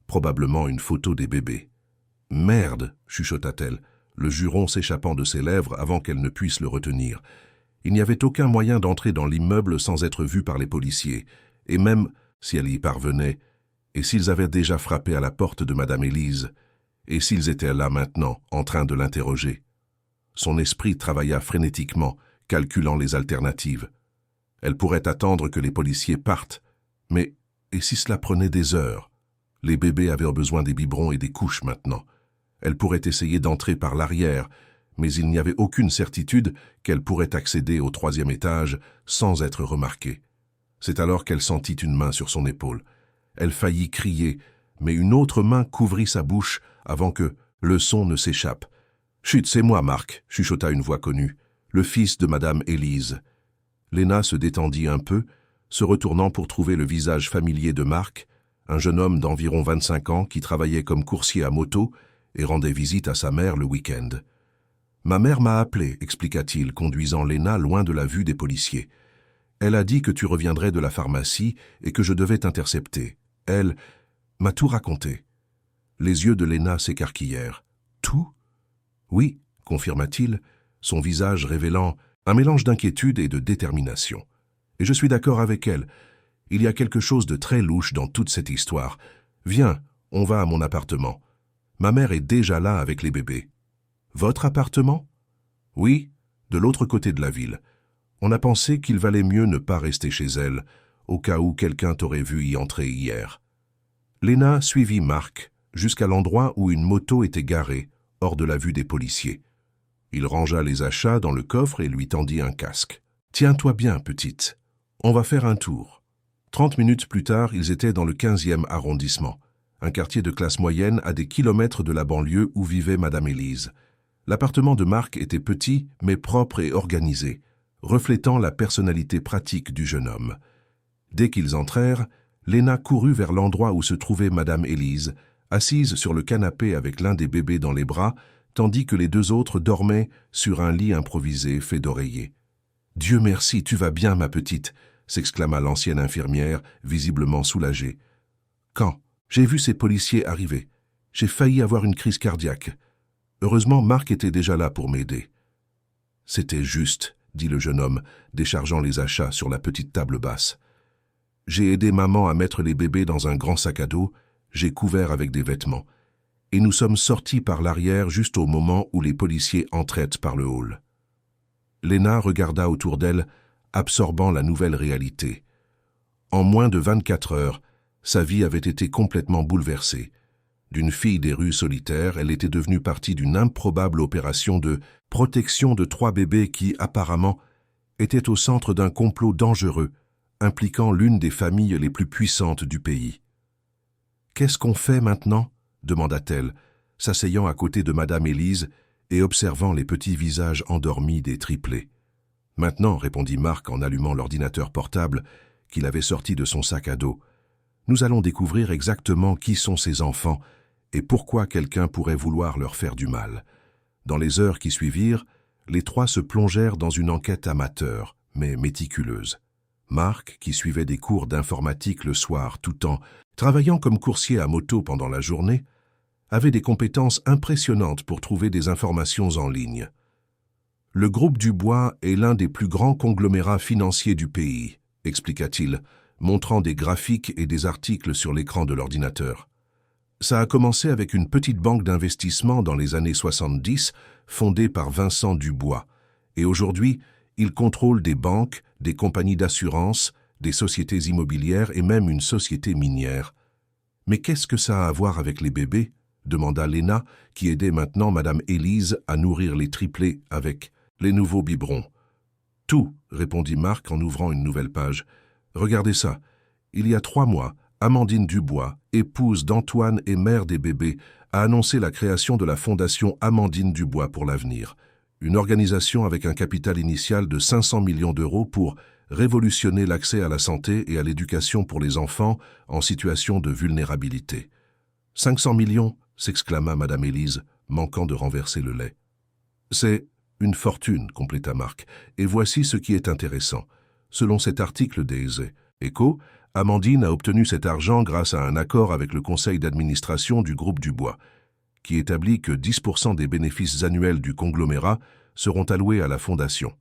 probablement une photo des bébés. « Merde !» chuchota-t-elle, le juron s'échappant de ses lèvres avant qu'elle ne puisse le retenir. Il n'y avait aucun moyen d'entrer dans l'immeuble sans être vue par les policiers, et même si elle y parvenait, et s'ils avaient déjà frappé à la porte de Madame Élise, et s'ils étaient là maintenant, en train de l'interroger. Son esprit travailla frénétiquement, calculant les alternatives. Elle pourrait attendre que les policiers partent, mais et si cela prenait des heures? Les bébés avaient besoin des biberons et des couches maintenant. Elle pourrait essayer d'entrer par l'arrière, mais il n'y avait aucune certitude qu'elle pourrait accéder au 3e étage sans être remarquée. C'est alors qu'elle sentit une main sur son épaule. Elle faillit crier, mais une autre main couvrit sa bouche avant que le son ne s'échappe. « Chut, c'est moi, Marc !» chuchota une voix connue, le fils de Madame Élise. Léna se détendit un peu, se retournant pour trouver le visage familier de Marc, un jeune homme d'environ 25 ans qui travaillait comme coursier à moto et rendait visite à sa mère le week-end. « Ma mère m'a appelé, expliqua-t-il, conduisant Léna loin de la vue des policiers. Elle a dit que tu reviendrais de la pharmacie et que je devais t'intercepter. Elle m'a tout raconté. » Les yeux de Léna s'écarquillèrent. « Tout ?» ?»« Oui, confirma-t-il, son visage révélant un mélange d'inquiétude et de détermination. « Et je suis d'accord avec elle. Il y a quelque chose de très louche dans toute cette histoire. Viens, on va à mon appartement. Ma mère est déjà là avec les bébés. »« Votre appartement ?»« Oui, de l'autre côté de la ville. On a pensé qu'il valait mieux ne pas rester chez elle, au cas où quelqu'un t'aurait vu y entrer hier. » Léna suivit Marc jusqu'à l'endroit où une moto était garée, hors de la vue des policiers. Il rangea les achats dans le coffre et lui tendit un casque. « Tiens-toi bien, petite. On va faire un tour. » 30 minutes plus tard, ils étaient dans le 15e arrondissement, un quartier de classe moyenne à des kilomètres de la banlieue où vivait Madame Élise. L'appartement de Marc était petit, mais propre et organisé, reflétant la personnalité pratique du jeune homme. Dès qu'ils entrèrent, Léna courut vers l'endroit où se trouvait Madame Élise, assise sur le canapé avec l'un des bébés dans les bras, tandis que les 2 autres dormaient sur un lit improvisé fait d'oreillers. « Dieu merci, tu vas bien, ma petite !» s'exclama l'ancienne infirmière, visiblement soulagée. « Quand j'ai vu ces policiers arriver, j'ai failli avoir une crise cardiaque. Heureusement, Marc était déjà là pour m'aider. »« C'était juste, » dit le jeune homme, déchargeant les achats sur la petite table basse. « J'ai aidé maman à mettre les bébés dans un grand sac à dos, j'ai couvert avec des vêtements. Et nous sommes sortis par l'arrière juste au moment où les policiers entraient par le hall. » Léna regarda autour d'elle, absorbant la nouvelle réalité. En moins de 24 heures, sa vie avait été complètement bouleversée. D'une fille des rues solitaires, elle était devenue partie d'une improbable opération de protection de 3 bébés qui, apparemment, étaient au centre d'un complot dangereux, impliquant l'une des familles les plus puissantes du pays. « Qu'est-ce qu'on fait maintenant ?» demanda-t-elle, s'asseyant à côté de Madame Élise et observant les petits visages endormis des triplés. « Maintenant, répondit Marc en allumant l'ordinateur portable qu'il avait sorti de son sac à dos, nous allons découvrir exactement qui sont ces enfants et pourquoi quelqu'un pourrait vouloir leur faire du mal. » Dans les heures qui suivirent, les trois se plongèrent dans une enquête amateur, mais méticuleuse. Marc, qui suivait des cours d'informatique le soir tout en travaillant comme coursier à moto pendant la journée, avait des compétences impressionnantes pour trouver des informations en ligne. Le groupe Dubois est l'un des plus grands conglomérats financiers du pays, expliqua-t-il, montrant des graphiques et des articles sur l'écran de l'ordinateur. Ça a commencé avec une petite banque d'investissement dans les années 70, fondée par Vincent Dubois, et aujourd'hui, il contrôle des banques, des compagnies d'assurance, des sociétés immobilières et même une société minière. « Mais qu'est-ce que ça a à voir avec les bébés ?» demanda Léna, qui aidait maintenant Madame Élise à nourrir les triplés avec les nouveaux biberons. « Tout, répondit Marc en ouvrant une nouvelle page. « Regardez ça. Il y a 3 mois, Amandine Dubois, épouse d'Antoine et mère des bébés, a annoncé la création de la Fondation Amandine Dubois pour l'avenir, une organisation avec un capital initial de 500 millions d'euros pour révolutionner l'accès à la santé et à l'éducation pour les enfants en situation de vulnérabilité. »« 500 millions » s'exclama Madame Élise, manquant de renverser le lait. « C'est une fortune, compléta Marc, et voici ce qui est intéressant. Selon cet article des Échos, Amandine a obtenu cet argent grâce à un accord avec le conseil d'administration du groupe Dubois, qui établit que 10% des bénéfices annuels du conglomérat seront alloués à la fondation.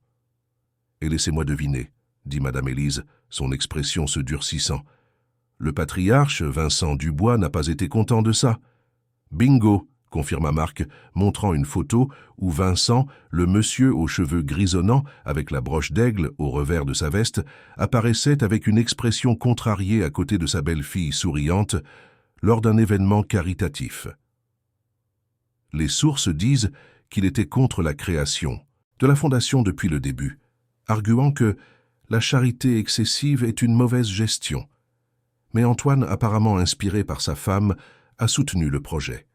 « Et laissez-moi deviner, » dit Madame Élise, son expression se durcissant. « Le patriarche, Vincent Dubois, n'a pas été content de ça. »« Bingo !» confirma Marc, montrant une photo où Vincent, le monsieur aux cheveux grisonnants, avec la broche d'aigle au revers de sa veste, apparaissait avec une expression contrariée à côté de sa belle-fille souriante lors d'un événement caritatif. Les sources disent qu'il était contre la création de la fondation depuis le début, arguant que la charité excessive est une mauvaise gestion. Mais Antoine, apparemment inspiré par sa femme, a soutenu le projet.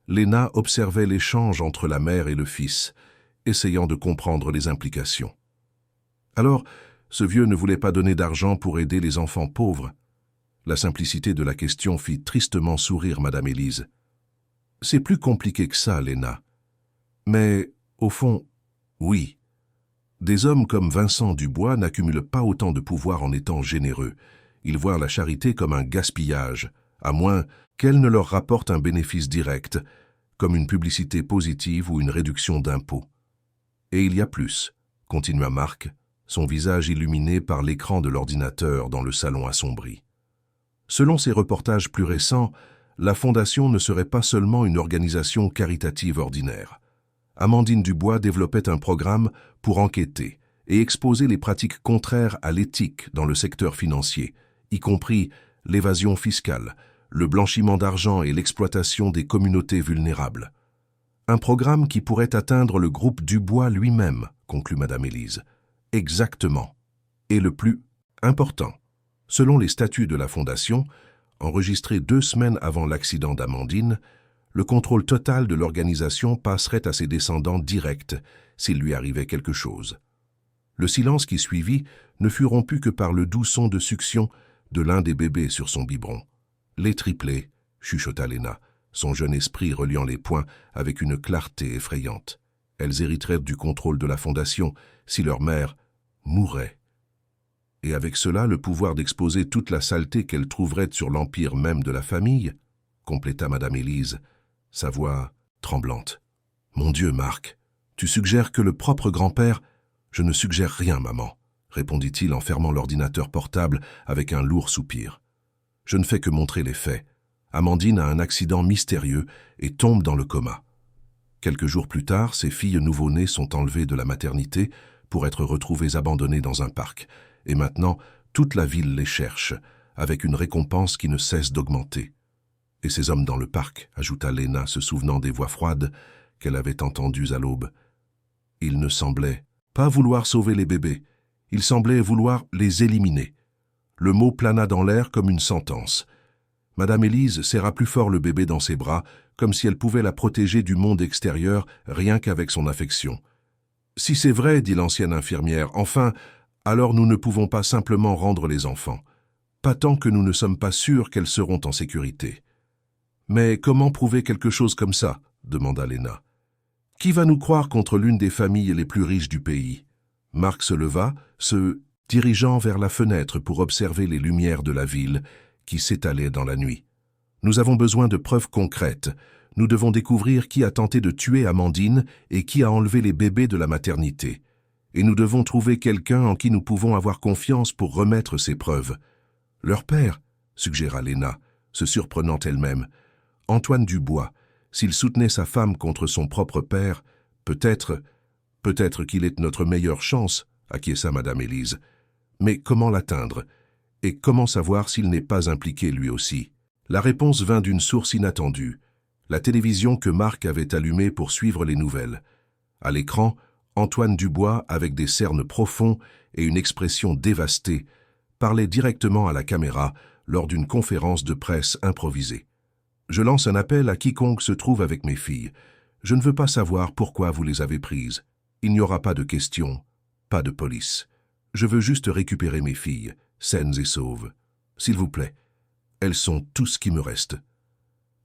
Léna observait l'échange entre la mère et le fils, essayant de comprendre les implications. Alors, ce vieux ne voulait pas donner d'argent pour aider les enfants pauvres. La simplicité de la question fit tristement sourire Madame Élise. « C'est plus compliqué que ça, Léna. Mais, au fond, oui. Des hommes comme Vincent Dubois n'accumulent pas autant de pouvoir en étant généreux. Ils voient la charité comme un gaspillage, à moins qu'elle ne leur rapporte un bénéfice direct, comme une publicité positive ou une réduction d'impôts. Et il y a plus, continua Marc, son visage illuminé par l'écran de l'ordinateur dans le salon assombri. Selon ses reportages plus récents, la Fondation ne serait pas seulement une organisation caritative ordinaire. Amandine Dubois développait un programme pour enquêter et exposer les pratiques contraires à l'éthique dans le secteur financier, y compris l'évasion fiscale, le blanchiment d'argent et l'exploitation des communautés vulnérables. Un programme qui pourrait atteindre le groupe Dubois lui-même, conclut Madame Élise. Exactement. Et le plus important, selon les statuts de la Fondation, enregistrés 2 semaines avant l'accident d'Amandine, le contrôle total de l'organisation passerait à ses descendants directs s'il lui arrivait quelque chose. Le silence qui suivit ne fut rompu que par le doux son de succion de l'un des bébés sur son biberon. « Les triplés », chuchota Léna, son jeune esprit reliant les poings avec une clarté effrayante. Elles hériteraient du contrôle de la Fondation si leur mère mourait. Et avec cela, le pouvoir d'exposer toute la saleté qu'elles trouveraient sur l'empire même de la famille, compléta Madame Élise, sa voix tremblante. « Mon Dieu, Marc, tu suggères que le propre grand-père… »« Je ne suggère rien, maman, » répondit-il en fermant l'ordinateur portable avec un lourd soupir. « Je ne fais que montrer les faits. Amandine a un accident mystérieux et tombe dans le coma. Quelques jours plus tard, ses filles nouveau-nées sont enlevées de la maternité pour être retrouvées abandonnées dans un parc. Et maintenant, toute la ville les cherche, avec une récompense qui ne cesse d'augmenter. Et ces hommes dans le parc, ajouta Léna, se souvenant des voix froides qu'elle avait entendues à l'aube. Ils ne semblaient pas vouloir sauver les bébés, ils semblaient vouloir les éliminer. Le mot plana dans l'air comme une sentence. Madame Élise serra plus fort le bébé dans ses bras comme si elle pouvait la protéger du monde extérieur rien qu'avec son affection. « Si c'est vrai, dit l'ancienne infirmière, enfin, alors nous ne pouvons pas simplement rendre les enfants. Pas tant que nous ne sommes pas sûrs qu'elles seront en sécurité. » « Mais comment prouver quelque chose comme ça ?» demanda Léna. « Qui va nous croire contre l'une des familles les plus riches du pays ?» Marc se leva, se dirigeant vers la fenêtre pour observer les lumières de la ville qui s'étalaient dans la nuit. « Nous avons besoin de preuves concrètes. Nous devons découvrir qui a tenté de tuer Amandine et qui a enlevé les bébés de la maternité. Et nous devons trouver quelqu'un en qui nous pouvons avoir confiance pour remettre ces preuves. »« Leur père » suggéra Léna, se surprenant elle-même. Antoine Dubois, s'il soutenait sa femme contre son propre père, peut-être qu'il est notre meilleure chance, acquiesça Madame Élise. Mais comment l'atteindre? Et comment savoir s'il n'est pas impliqué lui aussi? La réponse vint d'une source inattendue, la télévision que Marc avait allumée pour suivre les nouvelles. À l'écran, Antoine Dubois, avec des cernes profonds et une expression dévastée, parlait directement à la caméra lors d'une conférence de presse improvisée. « Je lance un appel à quiconque se trouve avec mes filles. Je ne veux pas savoir pourquoi vous les avez prises. Il n'y aura pas de questions, pas de police. Je veux juste récupérer mes filles, saines et sauves. S'il vous plaît, elles sont tout ce qui me reste. »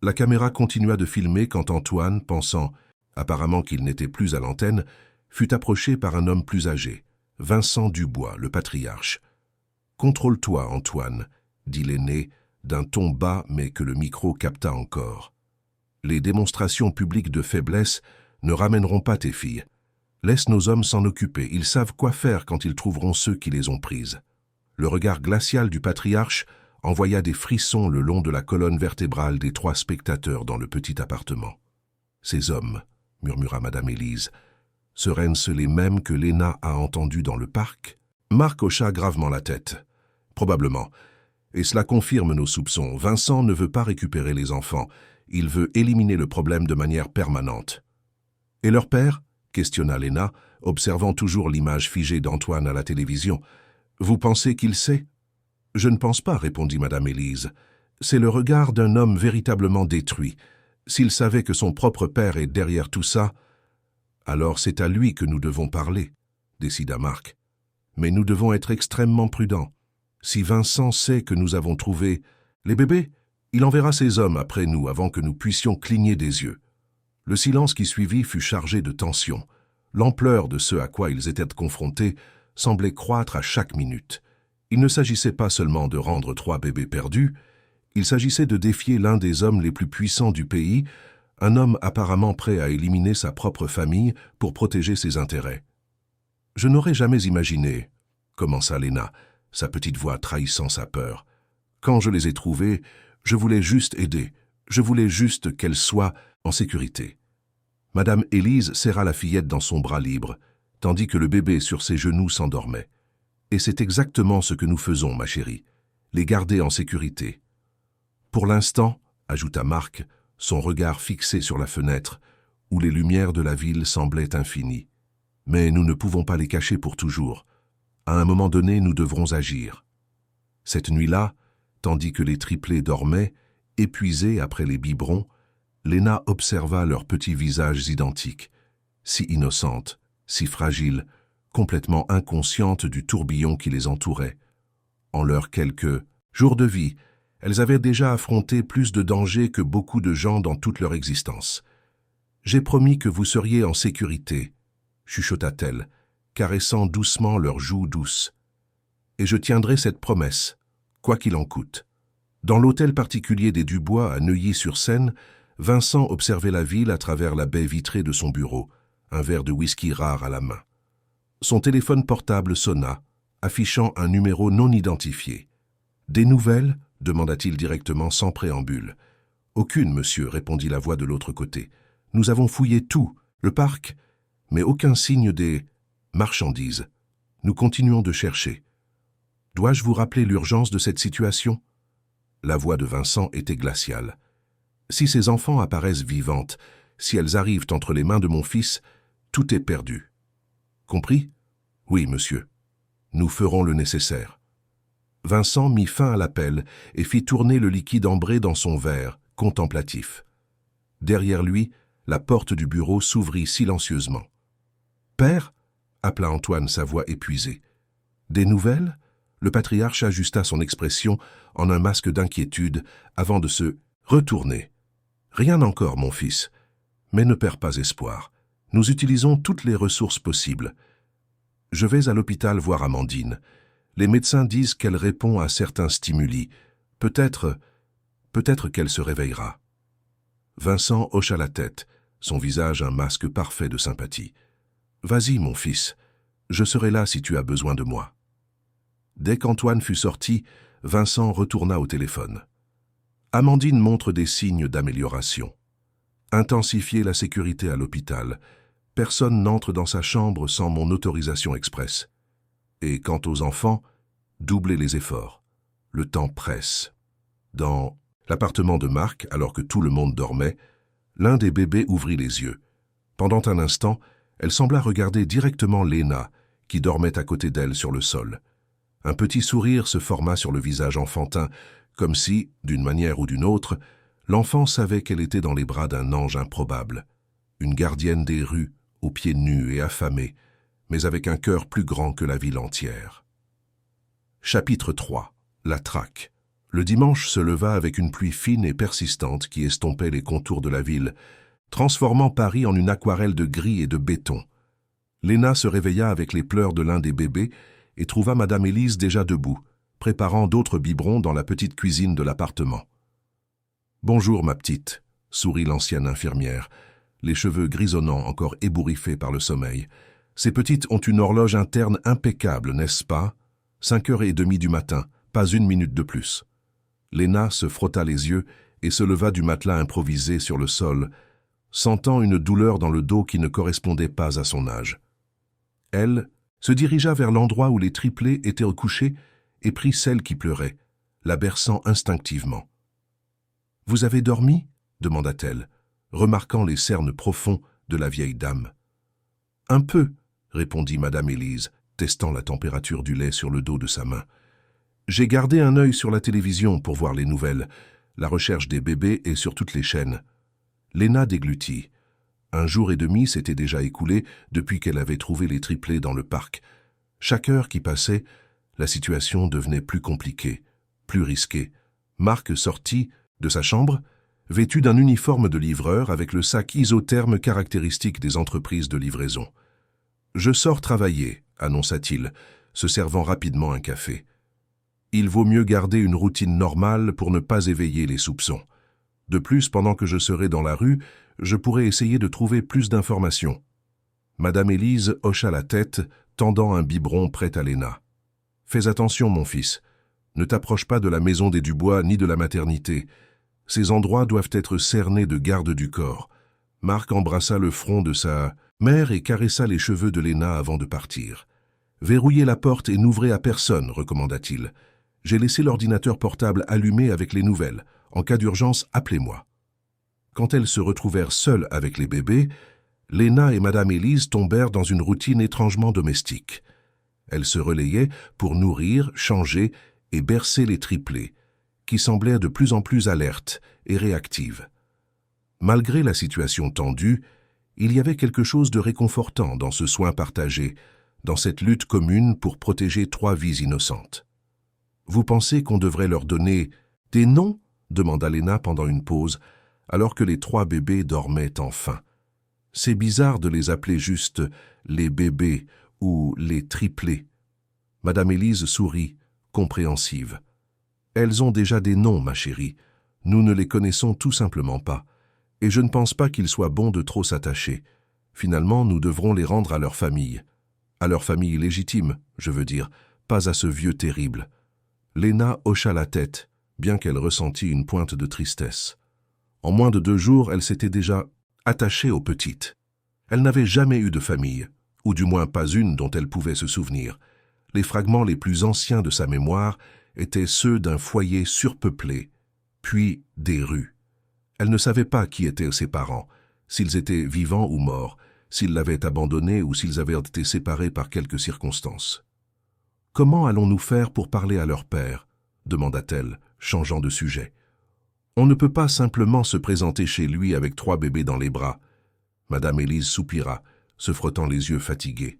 La caméra continua de filmer quand Antoine, pensant, apparemment qu'il n'était plus à l'antenne, fut approché par un homme plus âgé, Vincent Dubois, le patriarche. « Contrôle-toi, Antoine, » dit l'aîné, d'un ton bas mais que le micro capta encore. « Les démonstrations publiques de faiblesse ne ramèneront pas tes filles. Laisse nos hommes s'en occuper, ils savent quoi faire quand ils trouveront ceux qui les ont prises. » Le regard glacial du patriarche envoya des frissons le long de la colonne vertébrale des 3 spectateurs dans le petit appartement. « Ces hommes, » murmura Madame Élise, « seraient-ce les mêmes que Léna a entendus dans le parc ?» Marc hocha gravement la tête. « Probablement. Et cela confirme nos soupçons. Vincent ne veut pas récupérer les enfants. Il veut éliminer le problème de manière permanente. »« Et leur père ?» questionna Léna, observant toujours l'image figée d'Antoine à la télévision. « Vous pensez qu'il sait ?»« Je ne pense pas, » répondit Madame Élise. « C'est le regard d'un homme véritablement détruit. S'il savait que son propre père est derrière tout ça, alors c'est à lui que nous devons parler, » décida Marc. « Mais nous devons être extrêmement prudents. Si Vincent sait que nous avons trouvé les bébés, il enverra ses hommes après nous avant que nous puissions cligner des yeux. » Le silence qui suivit fut chargé de tension. L'ampleur de ce à quoi ils étaient confrontés semblait croître à chaque minute. Il ne s'agissait pas seulement de rendre 3 bébés perdus, il s'agissait de défier l'un des hommes les plus puissants du pays, un homme apparemment prêt à éliminer sa propre famille pour protéger ses intérêts. « Je n'aurais jamais imaginé, » commença Léna, sa petite voix trahissant sa peur. « Quand je les ai trouvées, je voulais juste aider, je voulais juste qu'elles soient en sécurité. » Madame Élise serra la fillette dans son bras libre, tandis que le bébé sur ses genoux s'endormait. « Et c'est exactement ce que nous faisons, ma chérie, les garder en sécurité. » Pour l'instant, ajouta Marc, son regard fixé sur la fenêtre, où les lumières de la ville semblaient infinies. « Mais nous ne pouvons pas les cacher pour toujours. À un moment donné, nous devrons agir. » Cette nuit-là, tandis que les triplés dormaient, épuisés après les biberons, Léna observa leurs petits visages identiques, si innocentes, si fragiles, complètement inconscientes du tourbillon qui les entourait. En leurs quelques jours de vie, elles avaient déjà affronté plus de dangers que beaucoup de gens dans toute leur existence. « J'ai promis que vous seriez en sécurité, » chuchota-t-elle, caressant doucement leurs joues douces. « Et je tiendrai cette promesse, quoi qu'il en coûte. » Dans l'hôtel particulier des Dubois à Neuilly-sur-Seine, Vincent observait la ville à travers la baie vitrée de son bureau, un verre de whisky rare à la main. Son téléphone portable sonna, affichant un numéro non identifié. « Des nouvelles ?» demanda-t-il directement sans préambule. « Aucune, monsieur, » répondit la voix de l'autre côté. « Nous avons fouillé tout, le parc, mais aucun signe des marchandises. Nous continuons de chercher. Dois-je vous rappeler l'urgence de cette situation ?» La voix de Vincent était glaciale. « Si ces enfants apparaissent vivantes, si elles arrivent entre les mains de mon fils, tout est perdu. Compris ? Oui, monsieur. Nous ferons le nécessaire. » Vincent mit fin à l'appel et fit tourner le liquide ambré dans son verre, contemplatif. Derrière lui, la porte du bureau s'ouvrit silencieusement. « Père » appela Antoine, sa voix épuisée. « Des nouvelles » Le patriarche ajusta son expression en un masque d'inquiétude avant de se retourner. « Rien encore, mon fils. Mais ne perds pas espoir. Nous utilisons toutes les ressources possibles. Je vais à l'hôpital voir Amandine. Les médecins disent qu'elle répond à certains stimuli. Peut-être qu'elle se réveillera. » Vincent hocha la tête, son visage un masque parfait de sympathie. « Vas-y, mon fils. Je serai là si tu as besoin de moi. » Dès qu'Antoine fut sorti, Vincent retourna au téléphone. Amandine montre des signes d'amélioration. Intensifier la sécurité à l'hôpital. Personne n'entre dans sa chambre sans mon autorisation expresse. Et quant aux enfants, doublez les efforts. Le temps presse. Dans l'appartement de Marc, alors que tout le monde dormait, l'un des bébés ouvrit les yeux. Pendant un instant, elle sembla regarder directement Léna, qui dormait à côté d'elle sur le sol. Un petit sourire se forma sur le visage enfantin, comme si, d'une manière ou d'une autre, l'enfant savait qu'elle était dans les bras d'un ange improbable, une gardienne des rues, aux pieds nus et affamés, mais avec un cœur plus grand que la ville entière. Chapitre 3. La traque. Le dimanche se leva avec une pluie fine et persistante qui estompait les contours de la ville, transformant Paris en une aquarelle de gris et de béton. Léna se réveilla avec les pleurs de l'un des bébés et trouva Madame Élise déjà debout, préparant d'autres biberons dans la petite cuisine de l'appartement. « Bonjour, ma petite », sourit l'ancienne infirmière, les cheveux grisonnants encore ébouriffés par le sommeil. « Ces petites ont une horloge interne impeccable, n'est-ce pas? 5h30 du matin, pas une minute de plus. » Léna se frotta les yeux et se leva du matelas improvisé sur le sol, sentant une douleur dans le dos qui ne correspondait pas à son âge. Elle se dirigea vers l'endroit où les triplés étaient couchés et prit celle qui pleurait, la berçant instinctivement. « Vous avez dormi » demanda-t-elle, remarquant les cernes profonds de la vieille dame. « Un peu » répondit Madame Élise, testant la température du lait sur le dos de sa main. « J'ai gardé un œil sur la télévision pour voir les nouvelles, la recherche des bébés et sur toutes les chaînes. » Léna déglutit. 1 jour et demi s'était déjà écoulé depuis qu'elle avait trouvé les triplés dans le parc. Chaque heure qui passait, la situation devenait plus compliquée, plus risquée. Marc sortit de sa chambre, vêtu d'un uniforme de livreur avec le sac isotherme caractéristique des entreprises de livraison. « Je sors travailler », annonça-t-il, se servant rapidement un café. « Il vaut mieux garder une routine normale pour ne pas éveiller les soupçons. De plus, pendant que je serai dans la rue, je pourrai essayer de trouver plus d'informations. » Madame Élise hocha la tête, tendant un biberon prêt à Léna. « Fais attention, mon fils. Ne t'approche pas de la maison des Dubois ni de la maternité. Ces endroits doivent être cernés de gardes du corps. » Marc embrassa le front de sa mère et caressa les cheveux de Léna avant de partir. « Verrouillez la porte et n'ouvrez à personne, recommanda-t-il. J'ai laissé l'ordinateur portable allumé avec les nouvelles. En cas d'urgence, appelez-moi. » Quand elles se retrouvèrent seules avec les bébés, Léna et Madame Élise tombèrent dans une routine étrangement domestique. Elles se relayaient pour nourrir, changer et bercer les triplés, qui semblaient de plus en plus alertes et réactives. Malgré la situation tendue, il y avait quelque chose de réconfortant dans ce soin partagé, dans cette lutte commune pour protéger 3 vies innocentes. « Vous pensez qu'on devrait leur donner des noms ?» demanda Léna pendant une pause, alors que les 3 bébés dormaient enfin. « C'est bizarre de les appeler juste les bébés ou les triplés. » Madame Élise sourit, compréhensive. « Elles ont déjà des noms, ma chérie. Nous ne les connaissons tout simplement pas. Et je ne pense pas qu'il soit bon de trop s'attacher. Finalement, nous devrons les rendre à leur famille. À leur famille légitime, je veux dire, pas à ce vieux terrible. » Léna hocha la tête, bien qu'elle ressentît une pointe de tristesse. En moins de 2 jours, elle s'était déjà attachée aux petites. Elle n'avait jamais eu de famille, ou du moins pas une dont elle pouvait se souvenir. Les fragments les plus anciens de sa mémoire étaient ceux d'un foyer surpeuplé, puis des rues. Elle ne savait pas qui étaient ses parents, s'ils étaient vivants ou morts, s'ils l'avaient abandonnée ou s'ils avaient été séparés par quelques circonstances. « Comment allons-nous faire pour parler à leur père ?» demanda-t-elle, changeant de sujet. « On ne peut pas simplement se présenter chez lui avec 3 bébés dans les bras. Madame Élise soupira, se frottant les yeux fatigués.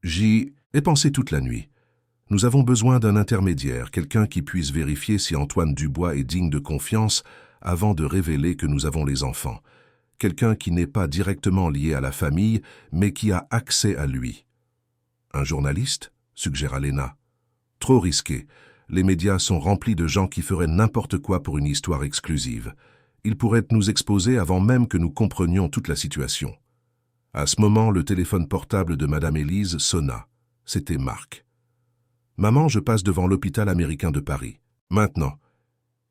J'y ai pensé toute la nuit. Nous avons besoin d'un intermédiaire, quelqu'un qui puisse vérifier si Antoine Dubois est digne de confiance avant de révéler que nous avons les enfants. Quelqu'un qui n'est pas directement lié à la famille, mais qui a accès à lui. Un journaliste, suggéra Léna. Trop risqué. Les médias sont remplis de gens qui feraient n'importe quoi pour une histoire exclusive. Ils pourraient nous exposer avant même que nous comprenions toute la situation. À ce moment, le téléphone portable de Madame Élise sonna. C'était Marc. « Maman, je passe devant l'hôpital américain de Paris. Maintenant.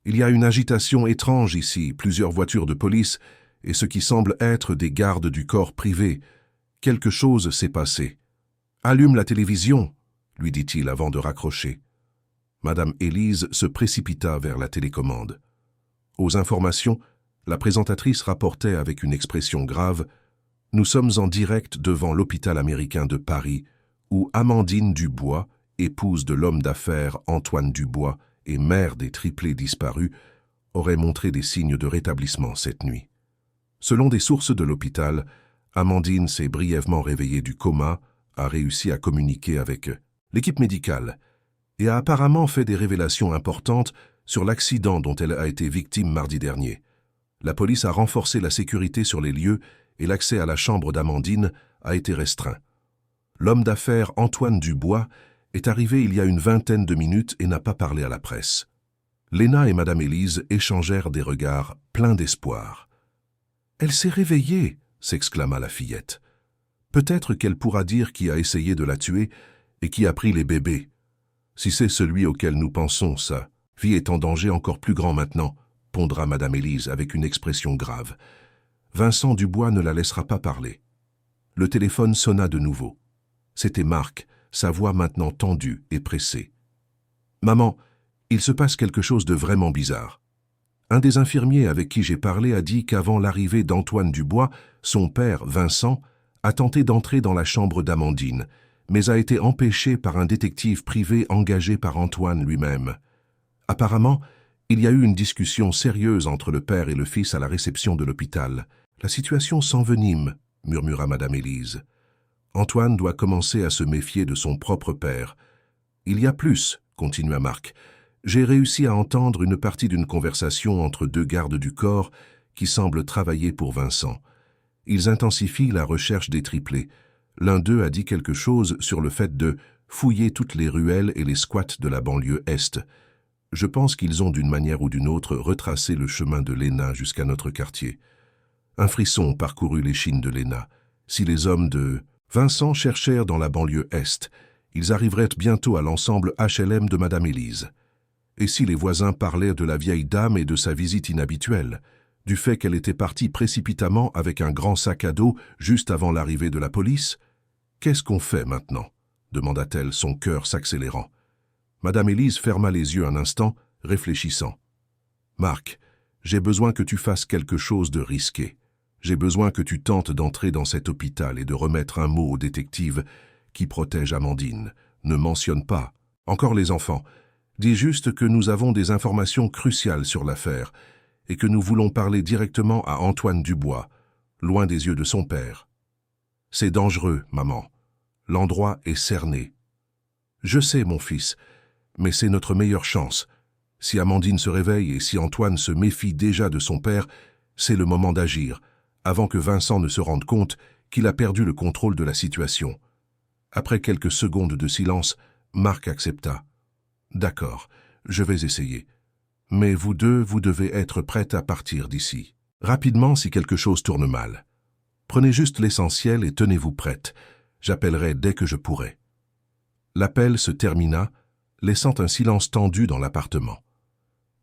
Il y a une agitation étrange ici, plusieurs voitures de police, et ce qui semble être des gardes du corps privé. Quelque chose s'est passé. Allume la télévision, lui dit-il avant de raccrocher. Madame Élise se précipita vers la télécommande. Aux informations, la présentatrice rapportait avec une expression grave « Nous sommes en direct devant l'hôpital américain de Paris, où Amandine Dubois, épouse de l'homme d'affaires Antoine Dubois et mère des triplés disparus, aurait montré des signes de rétablissement cette nuit. Selon des sources de l'hôpital, Amandine s'est brièvement réveillée du coma, a réussi à communiquer avec l'équipe médicale et a apparemment fait des révélations importantes sur l'accident dont elle a été victime mardi dernier. La police a renforcé la sécurité sur les lieux et l'accès à la chambre d'Amandine a été restreint. L'homme d'affaires Antoine Dubois est arrivé il y a une vingtaine de minutes et n'a pas parlé à la presse. Léna et Madame Élise échangèrent des regards pleins d'espoir. « Elle s'est réveillée !» s'exclama la fillette. « Peut-être qu'elle pourra dire qui a essayé de la tuer et qui a pris les bébés. Si c'est celui auquel nous pensons, sa vie est en danger encore plus grand maintenant, » pondra Madame Élise avec une expression grave. Vincent Dubois ne la laissera pas parler. Le téléphone sonna de nouveau. C'était Marc, sa voix maintenant tendue et pressée. « Maman, il se passe quelque chose de vraiment bizarre. Un des infirmiers avec qui j'ai parlé a dit qu'avant l'arrivée d'Antoine Dubois, son père, Vincent, a tenté d'entrer dans la chambre d'Amandine, mais a été empêché par un détective privé engagé par Antoine lui-même. Apparemment, il y a eu une discussion sérieuse entre le père et le fils à la réception de l'hôpital. La situation s'envenime, murmura Madame Élise. Antoine doit commencer à se méfier de son propre père. Il y a plus, continua Marc. J'ai réussi à entendre une partie d'une conversation entre 2 gardes du corps qui semblent travailler pour Vincent. Ils intensifient la recherche des triplés. L'un d'eux a dit quelque chose sur le fait de fouiller toutes les ruelles et les squats de la banlieue Est. Je pense qu'ils ont d'une manière ou d'une autre retracé le chemin de Léna jusqu'à notre quartier. Un frisson parcourut l'échine de Léna. Si les hommes de Vincent cherchèrent dans la banlieue Est, ils arriveraient bientôt à l'ensemble HLM de Madame Élise. Et si les voisins parlaient de la vieille dame et de sa visite inhabituelle, du fait qu'elle était partie précipitamment avec un grand sac à dos juste avant l'arrivée de la police? Qu'est-ce qu'on fait maintenant? Demanda-t-elle, son cœur s'accélérant. Madame Élise ferma les yeux un instant, réfléchissant. Marc, j'ai besoin que tu fasses quelque chose de risqué. J'ai besoin que tu tentes d'entrer dans cet hôpital et de remettre un mot au détective qui protège Amandine. Ne mentionne pas, encore les enfants. Dis juste que nous avons des informations cruciales sur l'affaire et que nous voulons parler directement à Antoine Dubois, loin des yeux de son père. C'est dangereux, maman. L'endroit est cerné. Je sais, mon fils, mais c'est notre meilleure chance. Si Amandine se réveille et si Antoine se méfie déjà de son père, c'est le moment d'agir, avant que Vincent ne se rende compte qu'il a perdu le contrôle de la situation. Après quelques secondes de silence, Marc accepta. « D'accord, je vais essayer. Mais vous deux, vous devez être prêtes à partir d'ici. Rapidement si quelque chose tourne mal. Prenez juste l'essentiel et tenez-vous prêtes. J'appellerai dès que je pourrai. » L'appel se termina, laissant un silence tendu dans l'appartement.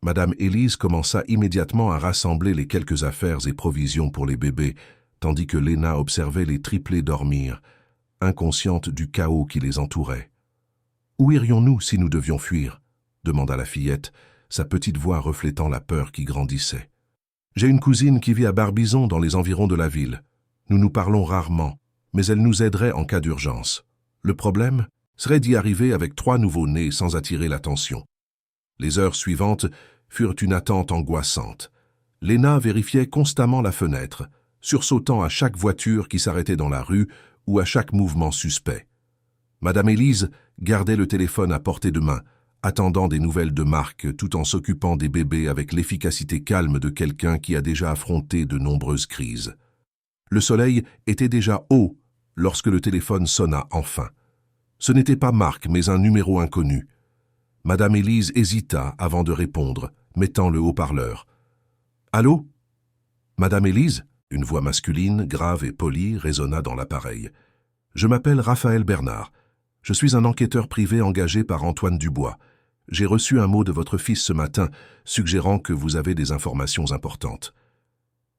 Madame Élise commença immédiatement à rassembler les quelques affaires et provisions pour les bébés, tandis que Léna observait les triplés dormir, inconsciente du chaos qui les entourait. « Où irions-nous si nous devions fuir ?» demanda la fillette, sa petite voix reflétant la peur qui grandissait. « J'ai une cousine qui vit à Barbizon dans les environs de la ville. Nous nous parlons rarement, mais elle nous aiderait en cas d'urgence. Le problème serait d'y arriver avec 3 nouveaux-nés sans attirer l'attention. » Les heures suivantes furent une attente angoissante. Léna vérifiait constamment la fenêtre, sursautant à chaque voiture qui s'arrêtait dans la rue ou à chaque mouvement suspect. Madame Élise gardait le téléphone à portée de main, attendant des nouvelles de Marc tout en s'occupant des bébés avec l'efficacité calme de quelqu'un qui a déjà affronté de nombreuses crises. Le soleil était déjà haut lorsque le téléphone sonna enfin. Ce n'était pas Marc, mais un numéro inconnu. Madame Élise hésita avant de répondre, mettant le haut-parleur. « Allô ? Madame Élise ?» Une voix masculine, grave et polie, résonna dans l'appareil. « Je m'appelle Raphaël Bernard. Je suis un enquêteur privé engagé par Antoine Dubois. J'ai reçu un mot de votre fils ce matin, suggérant que vous avez des informations importantes. »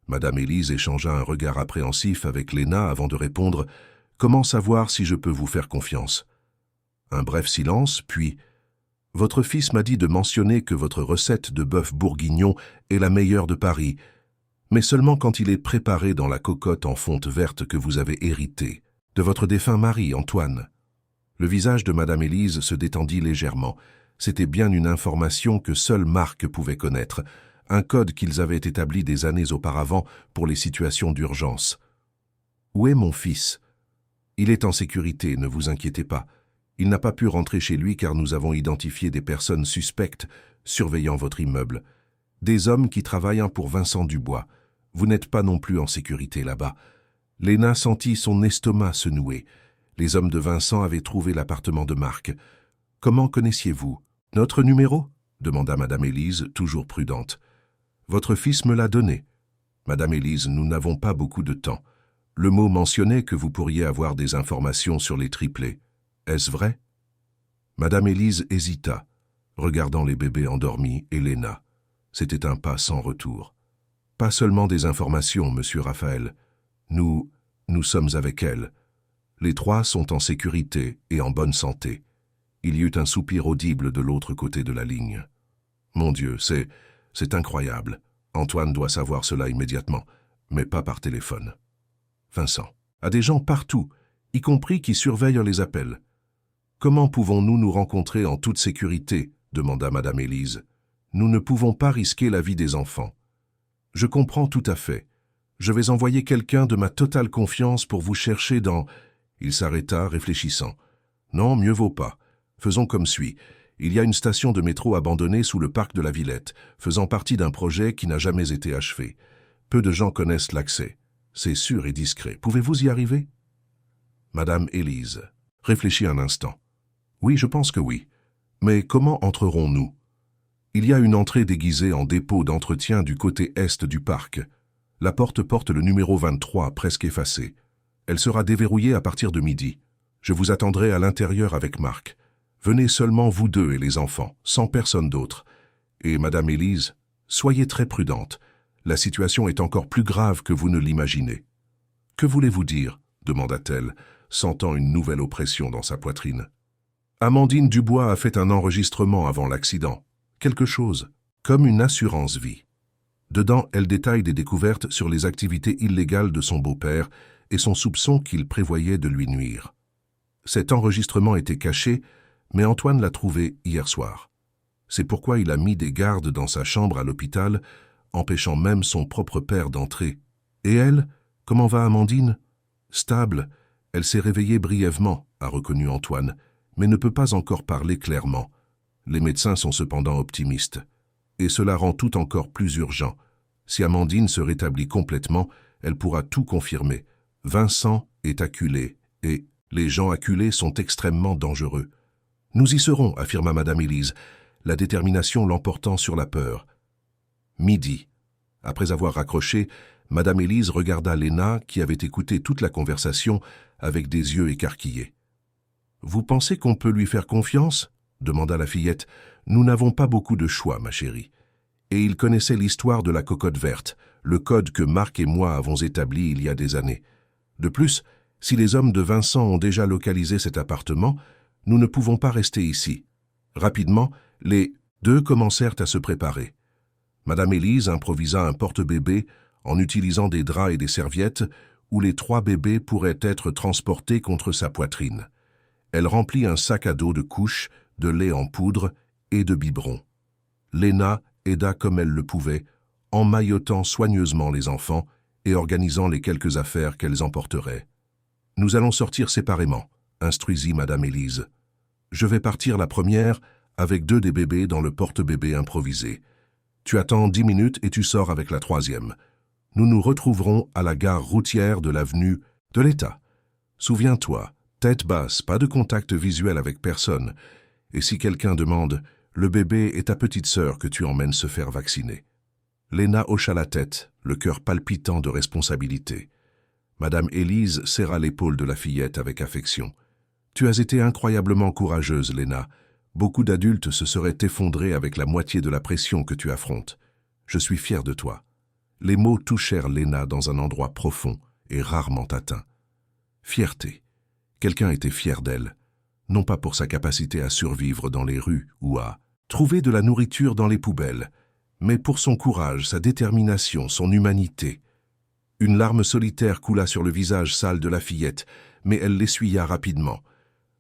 Madame Élise échangea un regard appréhensif avec Léna avant de répondre « Comment savoir si je peux vous faire confiance ?» Un bref silence, puis « Votre fils m'a dit de mentionner que votre recette de bœuf bourguignon est la meilleure de Paris, mais seulement quand il est préparé dans la cocotte en fonte verte que vous avez héritée de votre défunt mari, Antoine. » Le visage de Madame Élise se détendit légèrement. C'était bien une information que seul Marc pouvait connaître, un code qu'ils avaient établi des années auparavant pour les situations d'urgence. « Où est mon fils ? » ?»« Il est en sécurité, ne vous inquiétez pas. Il n'a pas pu rentrer chez lui car nous avons identifié des personnes suspectes surveillant votre immeuble. Des hommes qui travaillent pour Vincent Dubois. Vous n'êtes pas non plus en sécurité là-bas. » Léna sentit son estomac se nouer. Les hommes de Vincent avaient trouvé l'appartement de Marc. « Comment connaissiez-vous ? » « Notre numéro ?» demanda Madame Élise, toujours prudente. « Votre fils me l'a donné. » »« Madame Élise, nous n'avons pas beaucoup de temps. Le mot mentionnait que vous pourriez avoir des informations sur les triplés. Est-ce vrai ?» Madame Élise hésita, regardant les bébés endormis et Léna. C'était un pas sans retour. « Pas seulement des informations, monsieur Raphaël. Nous sommes avec elle. Les trois sont en sécurité et en bonne santé. » Il y eut un soupir audible de l'autre côté de la ligne. « Mon Dieu, c'est incroyable. Antoine doit savoir cela immédiatement, mais pas par téléphone. » Vincent. « À des gens partout, y compris qui surveillent les appels. »« Comment pouvons-nous nous rencontrer en toute sécurité ?» demanda Madame Élise. « Nous ne pouvons pas risquer la vie des enfants. »« Je comprends tout à fait. Je vais envoyer quelqu'un de ma totale confiance pour vous chercher dans... » Il s'arrêta, réfléchissant. « Non, mieux vaut pas. Faisons comme suit. Il y a une station de métro abandonnée sous le parc de la Villette, faisant partie d'un projet qui n'a jamais été achevé. Peu de gens connaissent l'accès. C'est sûr et discret. Pouvez-vous y arriver ?» Madame Élise réfléchit un instant. « Oui, je pense que oui. Mais comment entrerons-nous ? Il y a une entrée déguisée en dépôt d'entretien du côté est du parc. La porte porte le numéro 23, presque effacé. Elle sera déverrouillée à partir de midi. Je vous attendrai à l'intérieur avec Marc. Venez seulement vous deux et les enfants, sans personne d'autre. Et Madame Élise, soyez très prudente. La situation est encore plus grave que vous ne l'imaginez. »« Que voulez-vous dire ?» demanda-t-elle, sentant une nouvelle oppression dans sa poitrine. « Amandine Dubois a fait un enregistrement avant l'accident. Quelque chose, comme une assurance-vie. Dedans, elle détaille des découvertes sur les activités illégales de son beau-père et son soupçon qu'il prévoyait de lui nuire. Cet enregistrement était caché, mais Antoine l'a trouvé hier soir. C'est pourquoi il a mis des gardes dans sa chambre à l'hôpital, empêchant même son propre père d'entrer. Et elle, comment va Amandine ? Stable, elle s'est réveillée brièvement, a reconnu Antoine, mais ne peut pas encore parler clairement. Les médecins sont cependant optimistes. Et cela rend tout encore plus urgent. Si Amandine se rétablit complètement, elle pourra tout confirmer. Vincent est acculé, et les gens acculés sont extrêmement dangereux. Nous y serons, affirma Madame Élise, la détermination l'emportant sur la peur. Midi. Après avoir raccroché, Madame Élise regarda Léna, qui avait écouté toute la conversation avec des yeux écarquillés. « Vous pensez qu'on peut lui faire confiance ?» demanda la fillette. « Nous n'avons pas beaucoup de choix, ma chérie. » Et il connaissait l'histoire de la cocotte verte, le code que Marc et moi avons établi il y a des années. De plus, si les hommes de Vincent ont déjà localisé cet appartement, nous ne pouvons pas rester ici. Rapidement, les deux commencèrent à se préparer. Madame Élise improvisa un porte-bébé en utilisant des draps et des serviettes où les 3 bébés pourraient être transportés contre sa poitrine. Elle remplit un sac à dos de couches, de lait en poudre et de biberons. Léna aida comme elle le pouvait, emmaillotant soigneusement les enfants et organisant les quelques affaires qu'elles emporteraient. « Nous allons sortir séparément », instruisit Madame Élise. « Je vais partir la première avec 2 des bébés dans le porte-bébé improvisé. Tu attends 10 minutes et tu sors avec la 3e. Nous nous retrouverons à la gare routière de l'avenue de l'État. Souviens-toi, tête basse, pas de contact visuel avec personne. Et si quelqu'un demande, le bébé est ta petite sœur que tu emmènes se faire vacciner. » Léna hocha la tête, le cœur palpitant de responsabilité. Madame Élise serra l'épaule de la fillette avec affection. « Tu as été incroyablement courageuse, Léna. Beaucoup d'adultes se seraient effondrés avec la moitié de la pression que tu affrontes. Je suis fier de toi. » Les mots touchèrent Léna dans un endroit profond et rarement atteint. Fierté. Quelqu'un était fier d'elle, non pas pour sa capacité à survivre dans les rues ou à trouver de la nourriture dans les poubelles, mais pour son courage, sa détermination, son humanité. Une larme solitaire coula sur le visage sale de la fillette, mais elle l'essuya rapidement.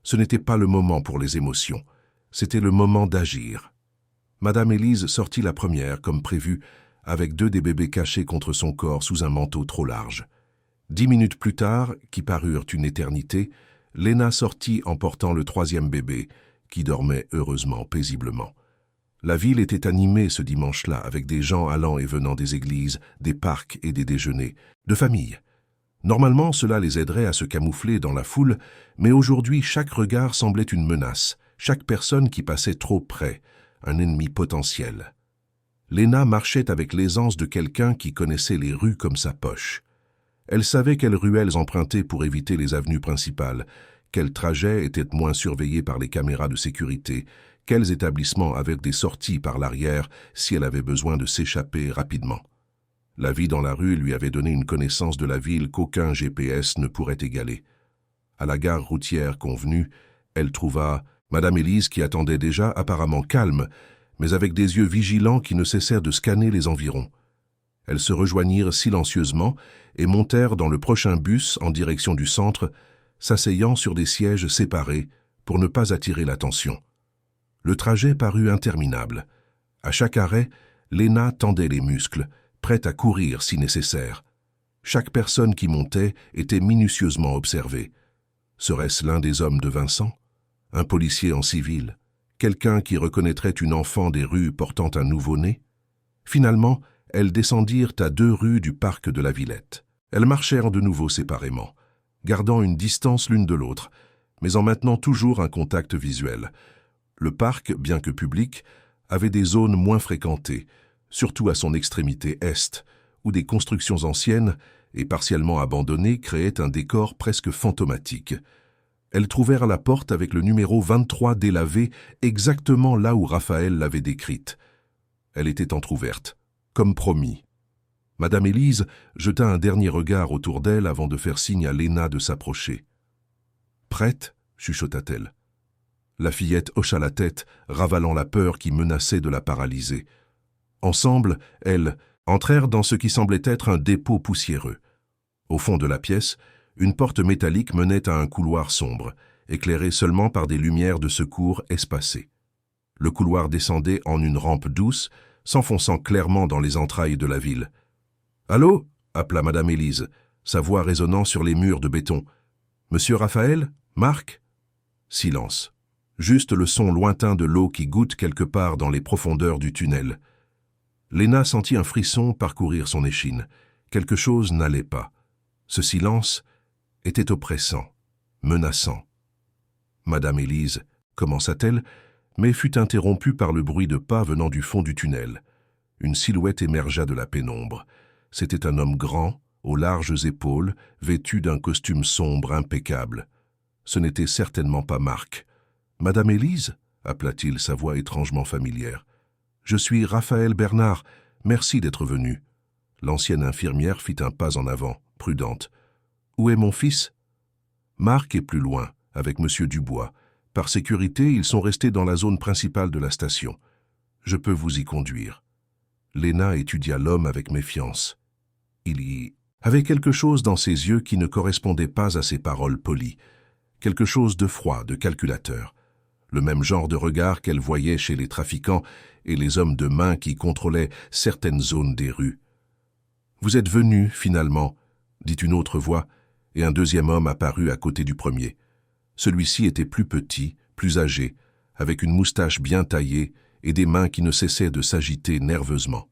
Ce n'était pas le moment pour les émotions, c'était le moment d'agir. Madame Élise sortit la première, comme prévu, avec 2 des bébés cachés contre son corps sous un manteau trop large. 10 minutes plus tard, qui parurent une éternité, Léna sortit en portant le 3e bébé, qui dormait heureusement paisiblement. La ville était animée ce dimanche-là avec des gens allant et venant des églises, des parcs et des déjeuners, de famille. Normalement, cela les aiderait à se camoufler dans la foule, mais aujourd'hui, chaque regard semblait une menace, chaque personne qui passait trop près, un ennemi potentiel. Léna marchait avec l'aisance de quelqu'un qui connaissait les rues comme sa poche. Elle savait quelles ruelles emprunter pour éviter les avenues principales, quels trajets étaient moins surveillés par les caméras de sécurité, quels établissements avaient des sorties par l'arrière si elle avait besoin de s'échapper rapidement. La vie dans la rue lui avait donné une connaissance de la ville qu'aucun GPS ne pourrait égaler. À la gare routière convenue, elle trouva Madame Élise qui attendait déjà apparemment calme, mais avec des yeux vigilants qui ne cessèrent de scanner les environs. Elles se rejoignirent silencieusement et montèrent dans le prochain bus en direction du centre, s'asseyant sur des sièges séparés pour ne pas attirer l'attention. Le trajet parut interminable. À chaque arrêt, Léna tendait les muscles, prête à courir si nécessaire. Chaque personne qui montait était minutieusement observée. Serait-ce l'un des hommes de Vincent? Un policier en civil? Quelqu'un qui reconnaîtrait une enfant des rues portant un nouveau-né? Finalement, elles descendirent à 2 rues du parc de la Villette. Elles marchèrent de nouveau séparément, gardant une distance l'une de l'autre, mais en maintenant toujours un contact visuel. Le parc, bien que public, avait des zones moins fréquentées, surtout à son extrémité est, où des constructions anciennes et partiellement abandonnées créaient un décor presque fantomatique. Elles trouvèrent la porte avec le numéro 23 délavé exactement là où Raphaël l'avait décrite. Elle était entr'ouverte, comme promis. Madame Élise jeta un dernier regard autour d'elle avant de faire signe à Léna de s'approcher. « Prête ?» chuchota-t-elle. La fillette hocha la tête, ravalant la peur qui menaçait de la paralyser. Ensemble, elles entrèrent dans ce qui semblait être un dépôt poussiéreux. Au fond de la pièce, une porte métallique menait à un couloir sombre, éclairé seulement par des lumières de secours espacées. Le couloir descendait en une rampe douce, s'enfonçant clairement dans les entrailles de la ville. « Allô ?» appela Madame Élise, sa voix résonnant sur les murs de béton. « Monsieur Raphaël? Marc ?» Silence. Juste le son lointain de l'eau qui goutte quelque part dans les profondeurs du tunnel. Léna sentit un frisson parcourir son échine. Quelque chose n'allait pas. Ce silence était oppressant, menaçant. Madame Élise commença-t-elle, mais fut interrompue par le bruit de pas venant du fond du tunnel. Une silhouette émergea de la pénombre. C'était un homme grand, aux larges épaules, vêtu d'un costume sombre impeccable. Ce n'était certainement pas Marc. « Madame Élise ?» appela-t-il, sa voix étrangement familière. « Je suis Raphaël Bernard, merci d'être venu. » L'ancienne infirmière fit un pas en avant, prudente. « Où est mon fils ?» Marc est plus loin, avec Monsieur Dubois. Par sécurité, ils sont restés dans la zone principale de la station. Je peux vous y conduire. Léna étudia l'homme avec méfiance. Il y avait quelque chose dans ses yeux qui ne correspondait pas à ses paroles polies. Quelque chose de froid, de calculateur. le même genre de regard qu'elle voyait chez les trafiquants et les hommes de main qui contrôlaient certaines zones des rues. « Vous êtes venu, finalement », dit une autre voix, et un deuxième homme apparut à côté du premier. Celui-ci était plus petit, plus âgé, avec une moustache bien taillée et des mains qui ne cessaient de s'agiter nerveusement.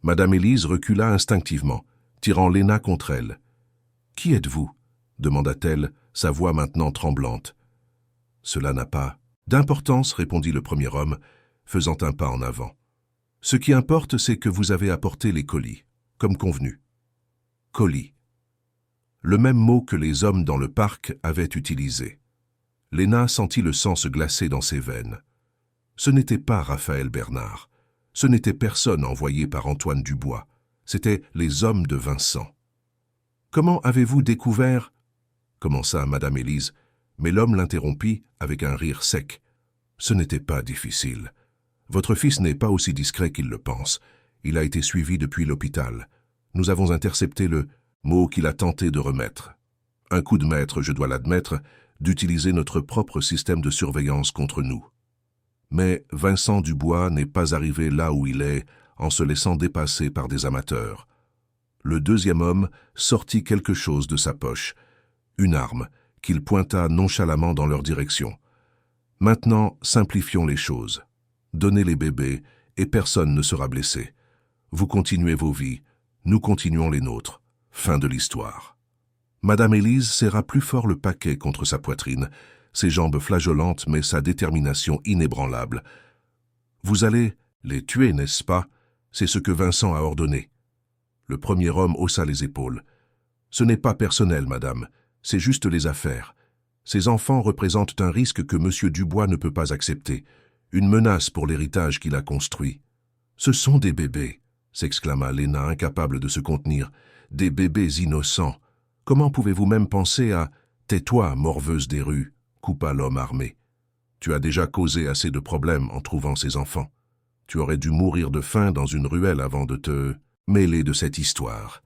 Madame Élise recula instinctivement, tirant Léna contre elle. « Qui êtes-vous » demanda-t-elle, sa voix maintenant tremblante. « Cela n'a pas d'importance, » répondit le premier homme, faisant un pas en avant. « Ce qui importe, c'est que vous avez apporté les colis, comme convenu. » Colis. Le même mot que les hommes dans le parc avaient utilisé. Léna sentit le sang se glacer dans ses veines. Ce n'était pas Raphaël Bernard. Ce n'était personne envoyé par Antoine Dubois. C'étaient les hommes de Vincent. « Comment avez-vous découvert » commença Madame Élise, mais l'homme l'interrompit avec un rire sec. « Ce n'était pas difficile. Votre fils n'est pas aussi discret qu'il le pense. Il a été suivi depuis l'hôpital. Nous avons intercepté le mot qu'il a tenté de remettre. Un coup de maître, je dois l'admettre, d'utiliser notre propre système de surveillance contre nous. Mais Vincent Dubois n'est pas arrivé là où il est en se laissant dépasser par des amateurs. Le deuxième homme sortit quelque chose de sa poche, une arme, qu'il pointa nonchalamment dans leur direction. Maintenant, simplifions les choses. Donnez les bébés et personne ne sera blessé. Vous continuez vos vies, nous continuons les nôtres. Fin de l'histoire. Madame Élise serra plus fort le paquet contre sa poitrine, ses jambes flageolantes mais sa détermination inébranlable. « Vous allez les tuer, n'est-ce pas? C'est ce que Vincent a ordonné. » Le premier homme haussa les épaules. « Ce n'est pas personnel, madame, c'est juste les affaires. Ces enfants représentent un risque que M. Dubois ne peut pas accepter, une menace pour l'héritage qu'il a construit. »« Ce sont des bébés !» s'exclama Léna, incapable de se contenir. « Des bébés innocents. Comment pouvez-vous même penser à... »« Tais-toi, morveuse des rues !» coupa l'homme armé. « Tu as déjà causé assez de problèmes en trouvant ces enfants. Tu aurais dû mourir de faim dans une ruelle avant de te mêler de cette histoire. »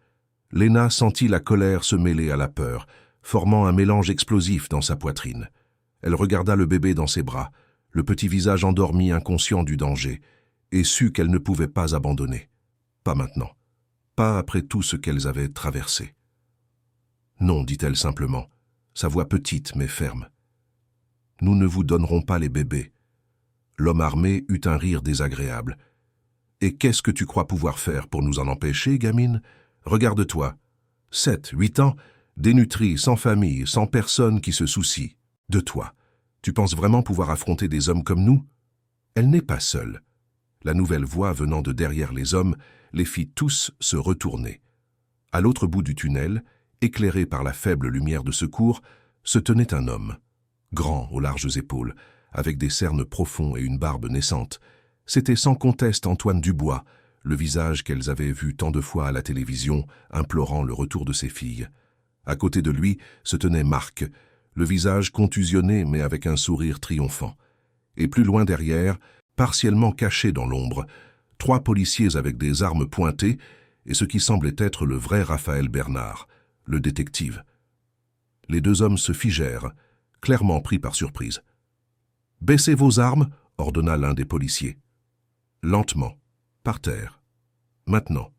Léna sentit la colère se mêler à la peur, formant un mélange explosif dans sa poitrine. Elle regarda le bébé dans ses bras, le petit visage endormi inconscient du danger, et sut qu'elle ne pouvait pas abandonner. Pas maintenant. Pas après tout ce qu'elles avaient traversé. « Non, dit-elle simplement, sa voix petite mais ferme. « Nous ne vous donnerons pas les bébés. » L'homme armé eut un rire désagréable. « Et qu'est-ce que tu crois pouvoir faire pour nous en empêcher, gamine? Regarde-toi. 7, 8 ans, dénutrie, sans famille, sans personne qui se soucie de toi. Tu penses vraiment pouvoir affronter des hommes comme nous? Elle n'est pas seule. » La nouvelle voix venant de derrière les hommes les fit tous se retourner. À l'autre bout du tunnel, éclairé par la faible lumière de secours, se tenait un homme, grand aux larges épaules, avec des cernes profonds et une barbe naissante. C'était sans conteste Antoine Dubois, le visage qu'elles avaient vu tant de fois à la télévision, implorant le retour de ses filles. À côté de lui se tenait Marc, le visage contusionné mais avec un sourire triomphant. Et plus loin derrière, partiellement cachés dans l'ombre, 3 policiers avec des armes pointées et ce qui semblait être le vrai Raphaël Bernard, le détective. Les 2 hommes se figèrent, clairement pris par surprise. « Baissez vos armes !» ordonna l'un des policiers. Lentement, par terre. Maintenant.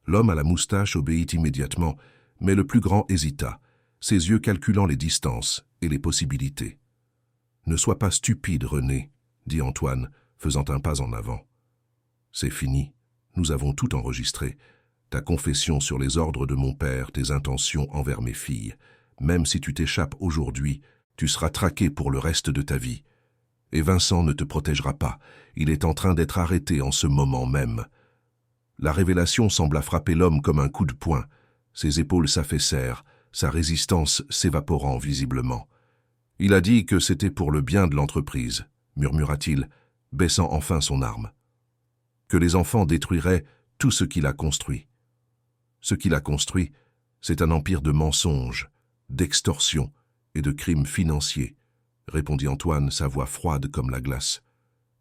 L'homme à la moustache obéit immédiatement, mais le plus grand hésita, ses yeux calculant les distances et les possibilités. « Ne sois pas stupide, René, » dit Antoine, faisant un pas en avant. « C'est fini, nous avons tout enregistré. Ta confession sur les ordres de mon père, tes intentions envers mes filles. Même si tu t'échappes aujourd'hui, tu seras traqué pour le reste de ta vie. Et Vincent ne te protégera pas, il est en train d'être arrêté en ce moment même. » La révélation sembla frapper l'homme comme un coup de poing. Ses épaules s'affaissèrent, sa résistance s'évaporant visiblement. « Il a dit que c'était pour le bien de l'entreprise, » murmura-t-il, baissant enfin son arme. « Que les enfants détruiraient tout ce qu'il a construit. » Ce qu'il a construit, c'est un empire de mensonges, d'extorsion et de crimes financiers, répondit Antoine, sa voix froide comme la glace.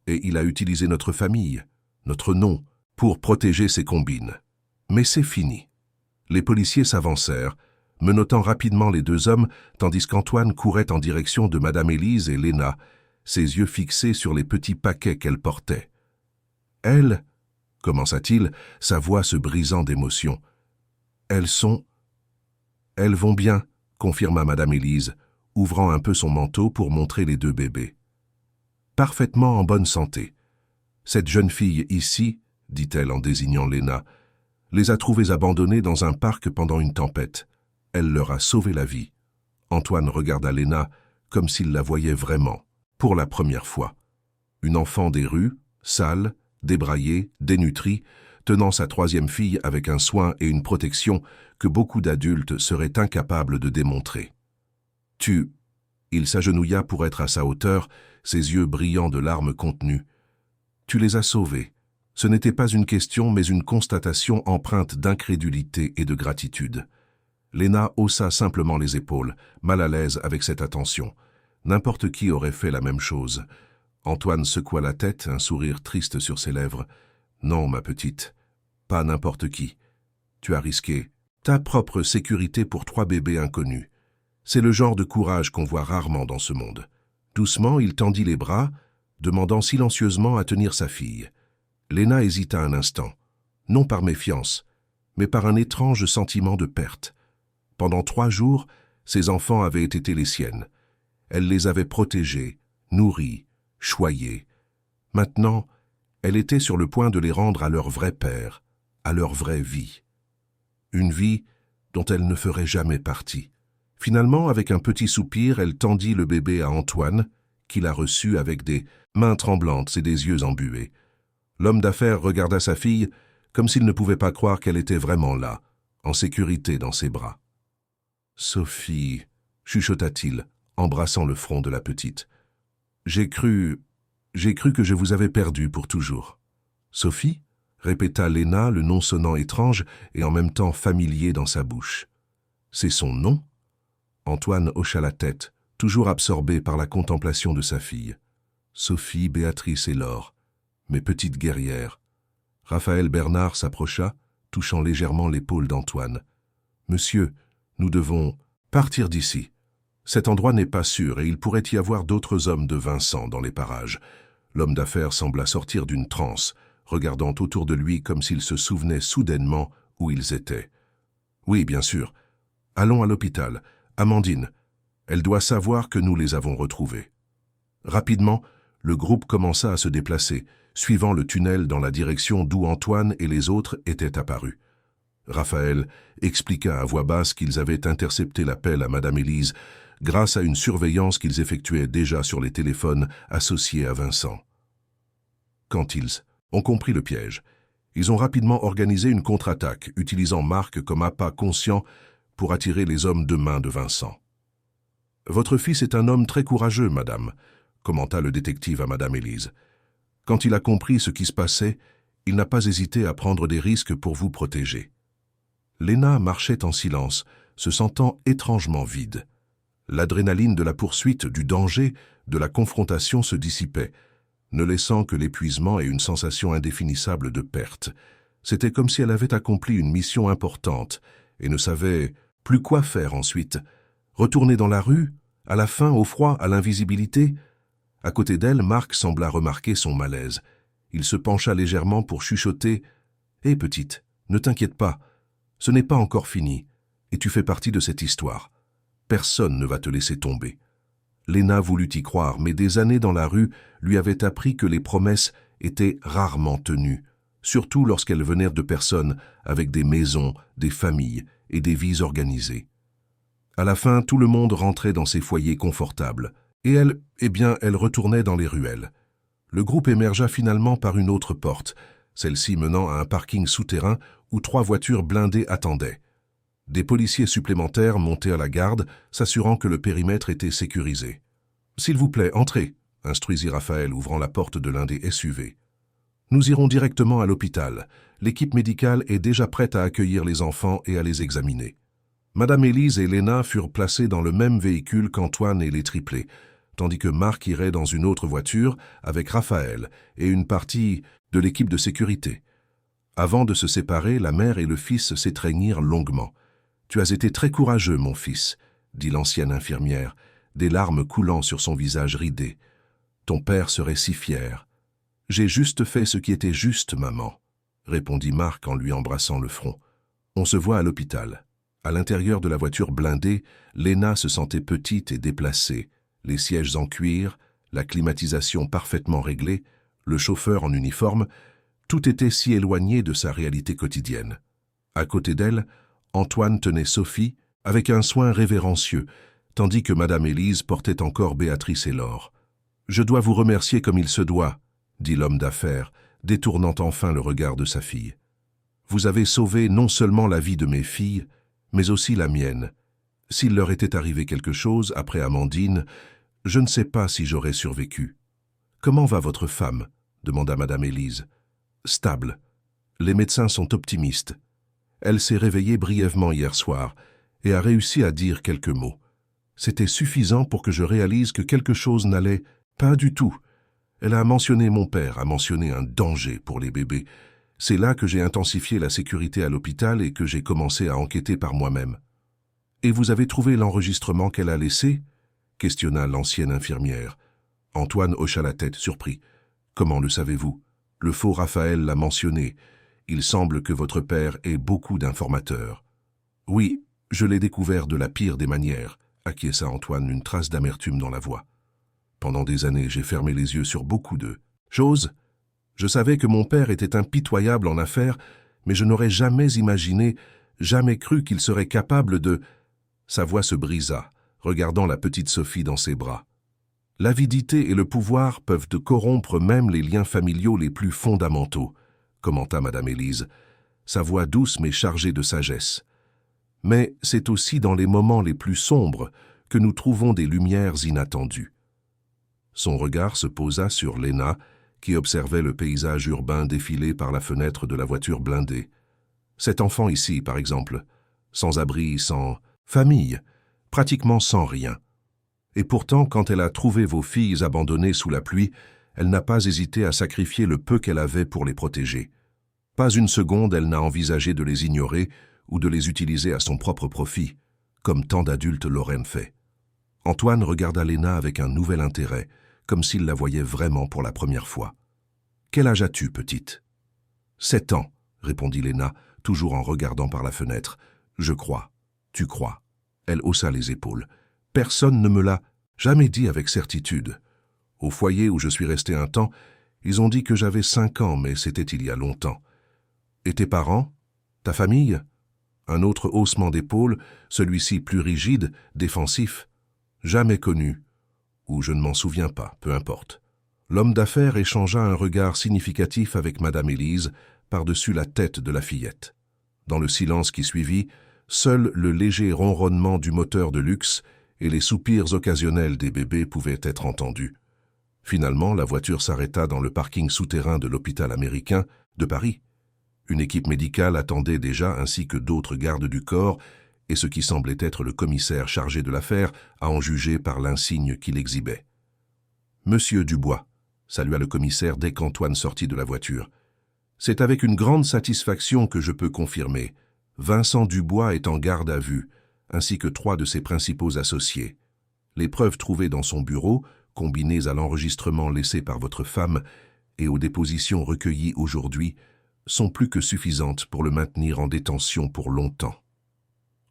Et il a utilisé notre famille, notre nom, pour protéger ses combines. Mais c'est fini. Les policiers s'avancèrent, menottant rapidement les 2 hommes, tandis qu'Antoine courait en direction de Madame Élise et Léna, ses yeux fixés sur les petits paquets qu'elle portait. « Elles » commença-t-il, sa voix se brisant d'émotion. « Elles vont bien », confirma Madame Élise, ouvrant un peu son manteau pour montrer les 2 bébés. « Parfaitement en bonne santé. Cette jeune fille ici, dit-elle en désignant Léna, les a trouvées abandonnées dans un parc pendant une tempête. Elle leur a sauvé la vie. » Antoine regarda Léna comme s'il la voyait vraiment, pour la première fois. Une enfant des rues, sale, débraillée, dénutrie, tenant sa 3e fille avec un soin et une protection que beaucoup d'adultes seraient incapables de démontrer. « Il s'agenouilla pour être à sa hauteur, ses yeux brillants de larmes contenues. « Tu les as sauvées. Ce n'était pas une question, mais une constatation empreinte d'incrédulité et de gratitude. » Léna haussa simplement les épaules, mal à l'aise avec cette attention. N'importe qui aurait fait la même chose. Antoine secoua la tête, un sourire triste sur ses lèvres. « Non, ma petite, pas n'importe qui. Tu as risqué ta propre sécurité pour 3 bébés inconnus. C'est le genre de courage qu'on voit rarement dans ce monde. » Doucement, il tendit les bras, demandant silencieusement à tenir sa fille. Léna hésita un instant, non par méfiance, mais par un étrange sentiment de perte. Pendant 3 jours, ses enfants avaient été les siennes. Elle les avait protégés, nourris, choyés. Maintenant, elle était sur le point de les rendre à leur vrai père, à leur vraie vie. Une vie dont elle ne ferait jamais partie. Finalement, avec un petit soupir, elle tendit le bébé à Antoine, qui la reçut avec des mains tremblantes et des yeux embués. L'homme d'affaires regarda sa fille comme s'il ne pouvait pas croire qu'elle était vraiment là, en sécurité dans ses bras. « Sophie, » chuchota-t-il, embrassant le front de la petite. « J'ai cru que je vous avais perdue pour toujours. »« Sophie ?» répéta Léna, le nom sonnant étrange et en même temps familier dans sa bouche. « C'est son nom ?» Antoine hocha la tête, toujours absorbé par la contemplation de sa fille. « Sophie, Béatrice et Laure, mes petites guerrières. » Raphaël Bernard s'approcha, touchant légèrement l'épaule d'Antoine. « Monsieur, nous devons partir d'ici. Cet endroit n'est pas sûr et il pourrait y avoir d'autres hommes de Vincent dans les parages. » L'homme d'affaires sembla sortir d'une transe, regardant autour de lui comme s'il se souvenait soudainement où ils étaient. « Oui, bien sûr. Allons à l'hôpital. Amandine, elle doit savoir que nous les avons retrouvés. » Rapidement, le groupe commença à se déplacer, suivant le tunnel dans la direction d'où Antoine et les autres étaient apparus. Raphaël expliqua à voix basse qu'ils avaient intercepté l'appel à Madame Élise grâce à une surveillance qu'ils effectuaient déjà sur les téléphones associés à Vincent. Quand ils ont compris le piège, ils ont rapidement organisé une contre-attaque, utilisant Marc comme appât conscient pour attirer les hommes de main de Vincent. « Votre fils est un homme très courageux, madame », commenta le détective à Madame Élise. « Quand il a compris ce qui se passait, il n'a pas hésité à prendre des risques pour vous protéger. » Léna marchait en silence, se sentant étrangement vide. L'adrénaline de la poursuite, du danger, de la confrontation se dissipait, ne laissant que l'épuisement et une sensation indéfinissable de perte. C'était comme si elle avait accompli une mission importante et ne savait plus quoi faire ensuite. Retourner dans la rue, à la faim, au froid, à l'invisibilité. À côté d'elle, Marc sembla remarquer son malaise. Il se pencha légèrement pour chuchoter « Hé, petite, ne t'inquiète pas, ce n'est pas encore fini, et tu fais partie de cette histoire. Personne ne va te laisser tomber. » Léna voulut y croire, mais des années dans la rue lui avaient appris que les promesses étaient rarement tenues, surtout lorsqu'elles venaient de personnes avec des maisons, des familles et des vies organisées. À la fin, tout le monde rentrait dans ses foyers confortables, et elle, elle retournait dans les ruelles. Le groupe émergea finalement par une autre porte, celle-ci menant à un parking souterrain où 3 voitures blindées attendaient. Des policiers supplémentaires montaient à la garde, s'assurant que le périmètre était sécurisé. « S'il vous plaît, entrez », instruisit Raphaël, ouvrant la porte de l'un des SUV. « Nous irons directement à l'hôpital. L'équipe médicale est déjà prête à accueillir les enfants et à les examiner. » Madame Élise et Léna furent placées dans le même véhicule qu'Antoine et les triplés, tandis que Marc irait dans une autre voiture avec Raphaël et une partie de l'équipe de sécurité. Avant de se séparer, la mère et le fils s'étreignirent longuement. « Tu as été très courageux, mon fils, » dit l'ancienne infirmière, des larmes coulant sur son visage ridé. Ton père serait si fier. J'ai juste fait ce qui était juste, maman, répondit Marc en lui embrassant le front. On se voit à l'hôpital. À l'intérieur de la voiture blindée, Léna se sentait petite et déplacée, les sièges en cuir, la climatisation parfaitement réglée, le chauffeur en uniforme, tout était si éloigné de sa réalité quotidienne. À côté d'elle, Antoine tenait Sophie avec un soin révérencieux, tandis que Madame Élise portait encore Béatrice et Laure. « Je dois vous remercier comme il se doit, » dit l'homme d'affaires, détournant enfin le regard de sa fille. « Vous avez sauvé non seulement la vie de mes filles, mais aussi la mienne. S'il leur était arrivé quelque chose après Amandine, je ne sais pas si j'aurais survécu. »« Comment va votre femme ?» demanda Madame Élise. « Stable. Les médecins sont optimistes. Elle s'est réveillée brièvement hier soir et a réussi à dire quelques mots. C'était suffisant pour que je réalise que quelque chose n'allait pas du tout. Elle a mentionné mon père, a mentionné un danger pour les bébés. C'est là que j'ai intensifié la sécurité à l'hôpital et que j'ai commencé à enquêter par moi-même. « Et vous avez trouvé l'enregistrement qu'elle a laissé ?» questionna l'ancienne infirmière. Antoine hocha la tête, surpris. « Comment le savez-vous ? Le faux Raphaël l'a mentionné. Il semble que votre père ait beaucoup d'informateurs. »« Oui, je l'ai découvert de la pire des manières, » acquiesça Antoine, une trace d'amertume dans la voix. « Pendant des années, j'ai fermé les yeux sur beaucoup de choses. Je savais que mon père était impitoyable en affaires, mais je n'aurais jamais imaginé, jamais cru qu'il serait capable de... » Sa voix se brisa, regardant la petite Sophie dans ses bras. « L'avidité et le pouvoir peuvent corrompre même les liens familiaux les plus fondamentaux, » commenta Madame Élise, sa voix douce mais chargée de sagesse. « Mais c'est aussi dans les moments les plus sombres que nous trouvons des lumières inattendues. » Son regard se posa sur Léna, qui observait le paysage urbain défiler par la fenêtre de la voiture blindée. Cet enfant ici, par exemple, sans abri, sans famille, pratiquement sans rien. Et pourtant, quand elle a trouvé vos filles abandonnées sous la pluie, elle n'a pas hésité à sacrifier le peu qu'elle avait pour les protéger. Pas une seconde, elle n'a envisagé de les ignorer ou de les utiliser à son propre profit, comme tant d'adultes l'auraient fait. Antoine regarda Léna avec un nouvel intérêt, comme s'il la voyait vraiment pour la première fois. « Quel âge as-tu, petite ?»« 7 ans, répondit Léna, toujours en regardant par la fenêtre. « Je crois. Tu crois. » Elle haussa les épaules. « Personne ne me l'a jamais dit avec certitude. Au foyer où je suis resté un temps, ils ont dit que j'avais 5 ans, mais c'était il y a longtemps. Et tes parents? Ta famille ?» Un autre haussement d'épaules, celui-ci plus rigide, défensif. « Jamais connu. Ou je ne m'en souviens pas, peu importe. » L'homme d'affaires échangea un regard significatif avec Madame Élise par-dessus la tête de la fillette. Dans le silence qui suivit, seul le léger ronronnement du moteur de luxe et les soupirs occasionnels des bébés pouvaient être entendus. Finalement, la voiture s'arrêta dans le parking souterrain de l'hôpital américain de Paris. Une équipe médicale attendait déjà ainsi que d'autres gardes du corps et ce qui semblait être le commissaire chargé de l'affaire à en juger par l'insigne qu'il exhibait. « Monsieur Dubois », salua le commissaire dès qu'Antoine sortit de la voiture. « C'est avec une grande satisfaction que je peux confirmer. Vincent Dubois est en garde à vue, ainsi que 3 de ses principaux associés. Les preuves trouvées dans son bureau, combinées à l'enregistrement laissé par votre femme et aux dépositions recueillies aujourd'hui, sont plus que suffisantes pour le maintenir en détention pour longtemps. »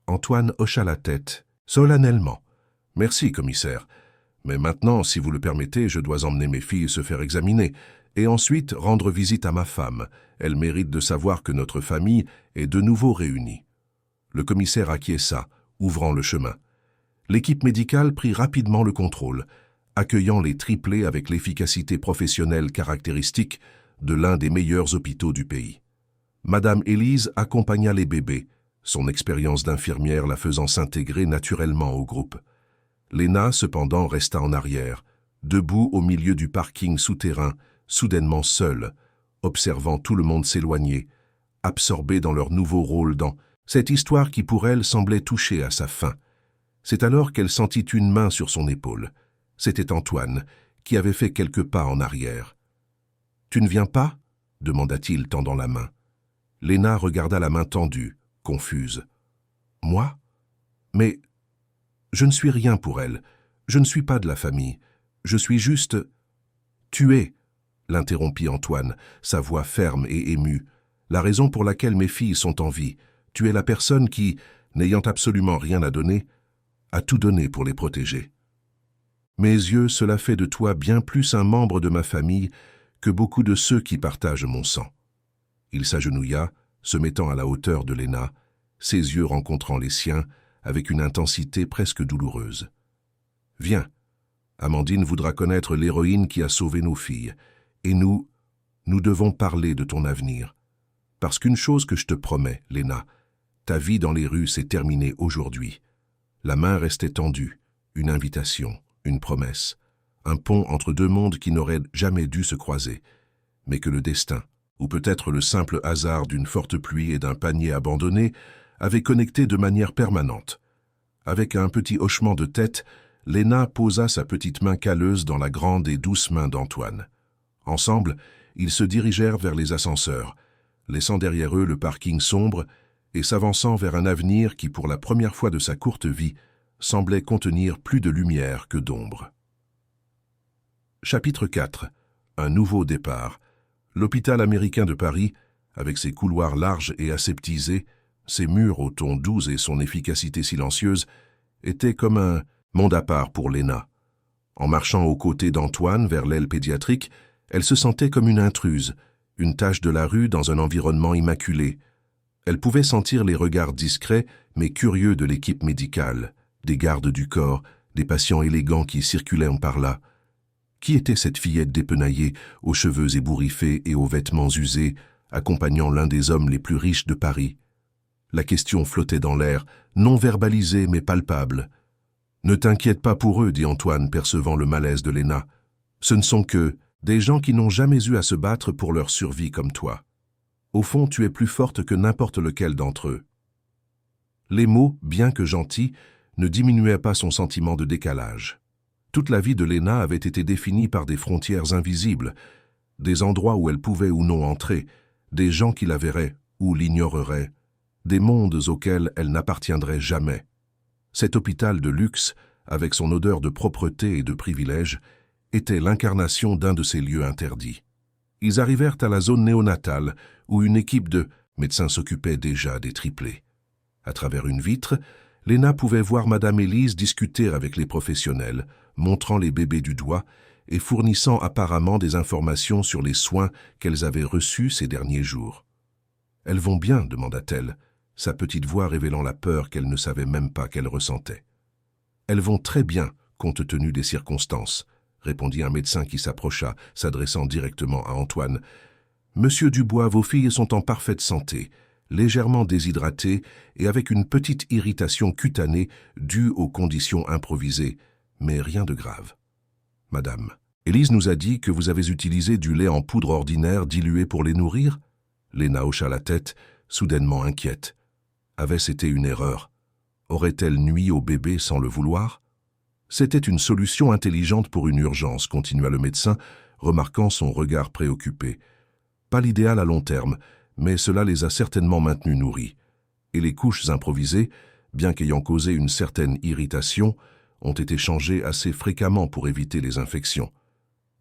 Antoine hocha la tête, solennellement. « Merci, commissaire. Mais maintenant, si vous le permettez, je dois emmener mes filles se faire examiner, et ensuite rendre visite à ma femme. Elle mérite de savoir que notre famille est de nouveau réunie. » Le commissaire acquiesça, ouvrant le chemin. L'équipe médicale prit rapidement le contrôle, accueillant les triplés avec l'efficacité professionnelle caractéristique de l'un des meilleurs hôpitaux du pays. Madame Élise accompagna les bébés, son expérience d'infirmière la faisant s'intégrer naturellement au groupe. Léna, cependant, resta en arrière, debout au milieu du parking souterrain, soudainement seule, observant tout le monde s'éloigner, absorbée dans leur nouveau rôle dans cette histoire qui pour elle semblait toucher à sa fin. C'est alors qu'elle sentit une main sur son épaule. C'était Antoine, qui avait fait quelques pas en arrière. « Tu ne viens pas ?» demanda-t-il, tendant la main. Léna regarda la main tendue, confuse. « Moi ? Mais je ne suis rien pour elle. Je ne suis pas de la famille. Je suis juste... » Tu es, l'interrompit Antoine, sa voix ferme et émue, la raison pour laquelle mes filles sont en vie. Tu es la personne qui, n'ayant absolument rien à donner, a tout donné pour les protéger. Mes yeux, cela fait de toi bien plus un membre de ma famille que beaucoup de ceux qui partagent mon sang. Il s'agenouilla, se mettant à la hauteur de Léna, ses yeux rencontrant les siens avec une intensité presque douloureuse. « Viens, Amandine voudra connaître l'héroïne qui a sauvé nos filles, et nous devons parler de ton avenir. Parce qu'une chose que je te promets, Léna, ta vie dans les rues s'est terminée aujourd'hui. La main restait tendue, une invitation, une promesse, un pont entre deux mondes qui n'auraient jamais dû se croiser, mais que le destin, ou peut-être le simple hasard d'une forte pluie et d'un panier abandonné, avait connecté de manière permanente. Avec un petit hochement de tête, Léna posa sa petite main calleuse dans la grande et douce main d'Antoine. Ensemble, ils se dirigèrent vers les ascenseurs, laissant derrière eux le parking sombre et s'avançant vers un avenir qui, pour la première fois de sa courte vie, semblait contenir plus de lumière que d'ombre. Chapitre 4. Un nouveau départ. L'hôpital américain de Paris, avec ses couloirs larges et aseptisés, ses murs au ton doux et son efficacité silencieuse, était comme un monde à part pour Léna. En marchant aux côtés d'Antoine vers l'aile pédiatrique, elle se sentait comme une intruse, une tache de la rue dans un environnement immaculé. Elle pouvait sentir les regards discrets mais curieux de l'équipe médicale, des gardes du corps, des patients élégants qui circulaient par là. Qui était cette fillette dépenaillée, aux cheveux ébouriffés et aux vêtements usés, accompagnant l'un des hommes les plus riches de Paris? La question flottait dans l'air, non verbalisée mais palpable. « Ne t'inquiète pas pour eux, dit Antoine, percevant le malaise de Léna. Ce ne sont que des gens qui n'ont jamais eu à se battre pour leur survie comme toi. Au fond, tu es plus forte que n'importe lequel d'entre eux. » Les mots, bien que gentils, ne diminuaient pas son sentiment de décalage. Toute la vie de Léna avait été définie par des frontières invisibles, des endroits où elle pouvait ou non entrer, des gens qui la verraient ou l'ignoreraient, des mondes auxquels elle n'appartiendrait jamais. Cet hôpital de luxe, avec son odeur de propreté et de privilège, était l'incarnation d'un de ces lieux interdits. Ils arrivèrent à la zone néonatale, où une équipe de médecins s'occupait déjà des triplés. À travers une vitre, Léna pouvait voir Madame Élise discuter avec les professionnels, montrant les bébés du doigt et fournissant apparemment des informations sur les soins qu'elles avaient reçus ces derniers jours. « Elles vont bien » demanda-t-elle, sa petite voix révélant la peur qu'elle ne savait même pas qu'elle ressentait. « Elles vont très bien, compte tenu des circonstances », répondit un médecin qui s'approcha, s'adressant directement à Antoine. « Monsieur Dubois, vos filles sont en parfaite santé, légèrement déshydratées et avec une petite irritation cutanée due aux conditions improvisées, mais rien de grave. Madame, Élise nous a dit que vous avez utilisé du lait en poudre ordinaire dilué pour les nourrir ?» Léna hocha la tête, soudainement inquiète. Avait-ce été une erreur? Aurait-elle nui au bébé sans le vouloir? C'était une solution intelligente pour une urgence, continua le médecin, remarquant son regard préoccupé. Pas l'idéal à long terme, mais cela les a certainement maintenus nourris. Et les couches improvisées, bien qu'ayant causé une certaine irritation, ont été changées assez fréquemment pour éviter les infections.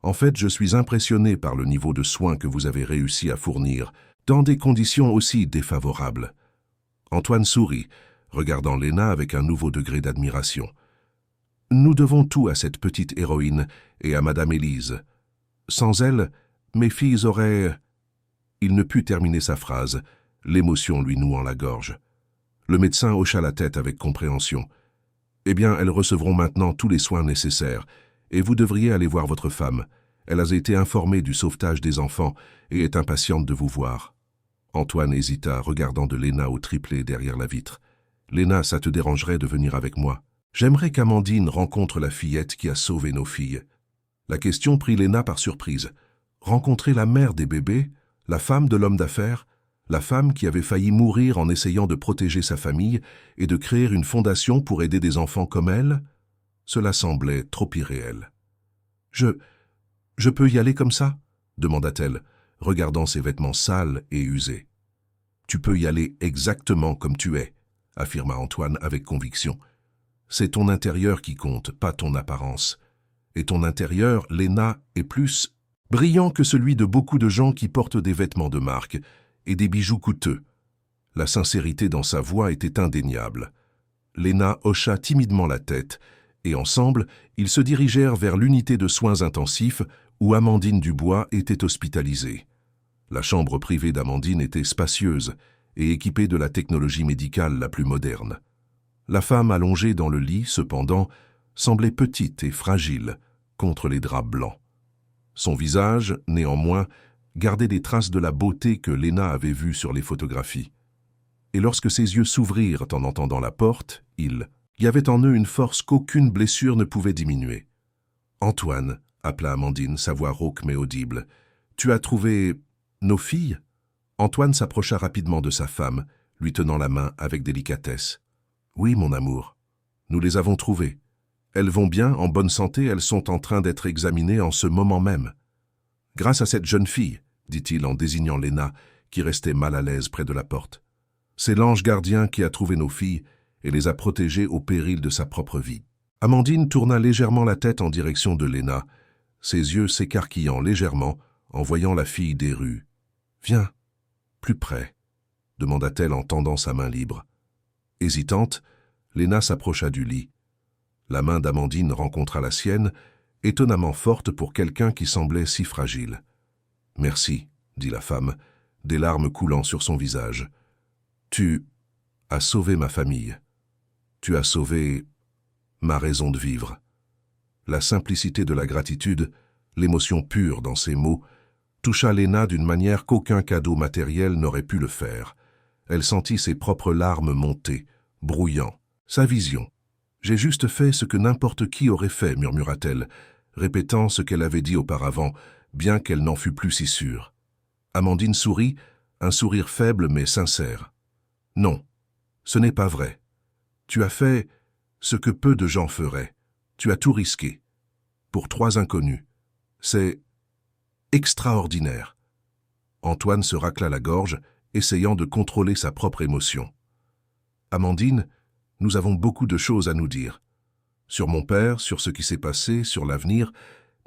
En fait, je suis impressionné par le niveau de soins que vous avez réussi à fournir, dans des conditions aussi défavorables. Antoine sourit, regardant Léna avec un nouveau degré d'admiration. Nous devons tout à cette petite héroïne et à Madame Élise. Sans elle, mes filles auraient... Il ne put terminer sa phrase, l'émotion lui nouant la gorge. Le médecin hocha la tête avec compréhension. Eh bien, elles recevront maintenant tous les soins nécessaires, et vous devriez aller voir votre femme. Elle a été informée du sauvetage des enfants et est impatiente de vous voir. Antoine hésita, regardant de Léna au triplet derrière la vitre. Léna, ça te dérangerait de venir avec moi? J'aimerais qu'Amandine rencontre la fillette qui a sauvé nos filles. La question prit Léna par surprise. Rencontrer la mère des bébés, la femme de l'homme d'affaires, la femme qui avait failli mourir en essayant de protéger sa famille et de créer une fondation pour aider des enfants comme elle? Cela semblait trop irréel. « Je peux y aller comme ça ?» demanda-t-elle, regardant ses vêtements sales et usés. « Tu peux y aller exactement comme tu es », affirma Antoine avec conviction. « C'est ton intérieur qui compte, pas ton apparence. Et ton intérieur, Léna, est plus brillant que celui de beaucoup de gens qui portent des vêtements de marque et des bijoux coûteux. La sincérité dans sa voix était indéniable. Léna hocha timidement la tête, et ensemble, ils se dirigèrent vers l'unité de soins intensifs où Amandine Dubois était hospitalisée. La chambre privée d'Amandine était spacieuse et équipée de la technologie médicale la plus moderne. La femme allongée dans le lit, cependant, semblait petite et fragile contre les draps blancs. Son visage, néanmoins, gardait des traces de la beauté que Léna avait vue sur les photographies. Et lorsque ses yeux s'ouvrirent en entendant la porte, il y avait en eux une force qu'aucune blessure ne pouvait diminuer. « Antoine », appela Amandine, sa voix rauque mais audible, « tu as trouvé nos filles ?» Antoine s'approcha rapidement de sa femme, lui tenant la main avec délicatesse. « Oui, mon amour, nous les avons trouvées. Elles vont bien, en bonne santé, elles sont en train d'être examinées en ce moment même. »« Grâce à cette jeune fille, » dit-il en désignant Léna, qui restait mal à l'aise près de la porte. « C'est l'ange gardien qui a trouvé nos filles et les a protégées au péril de sa propre vie. » Amandine tourna légèrement la tête en direction de Léna, ses yeux s'écarquillant légèrement en voyant la fille des rues. « Viens, plus près, » demanda-t-elle en tendant sa main libre. Hésitante, Léna s'approcha du lit. La main d'Amandine rencontra la sienne, étonnamment forte pour quelqu'un qui semblait si fragile. « Merci, » dit la femme, des larmes coulant sur son visage. « Tu as sauvé ma famille. Tu as sauvé ma raison de vivre. » La simplicité de la gratitude, l'émotion pure dans ces mots, toucha Léna d'une manière qu'aucun cadeau matériel n'aurait pu le faire. Elle sentit ses propres larmes monter, brouillant. Sa vision. « J'ai juste fait ce que n'importe qui aurait fait, » murmura-t-elle, répétant ce qu'elle avait dit auparavant, bien qu'elle n'en fût plus si sûre. Amandine sourit, un sourire faible mais sincère. « Non, ce n'est pas vrai. Tu as fait ce que peu de gens feraient. Tu as tout risqué. Pour 3 inconnus. C'est extraordinaire. » Antoine se racla la gorge, essayant de contrôler sa propre émotion. « Amandine, nous avons beaucoup de choses à nous dire. Sur mon père, sur ce qui s'est passé, sur l'avenir,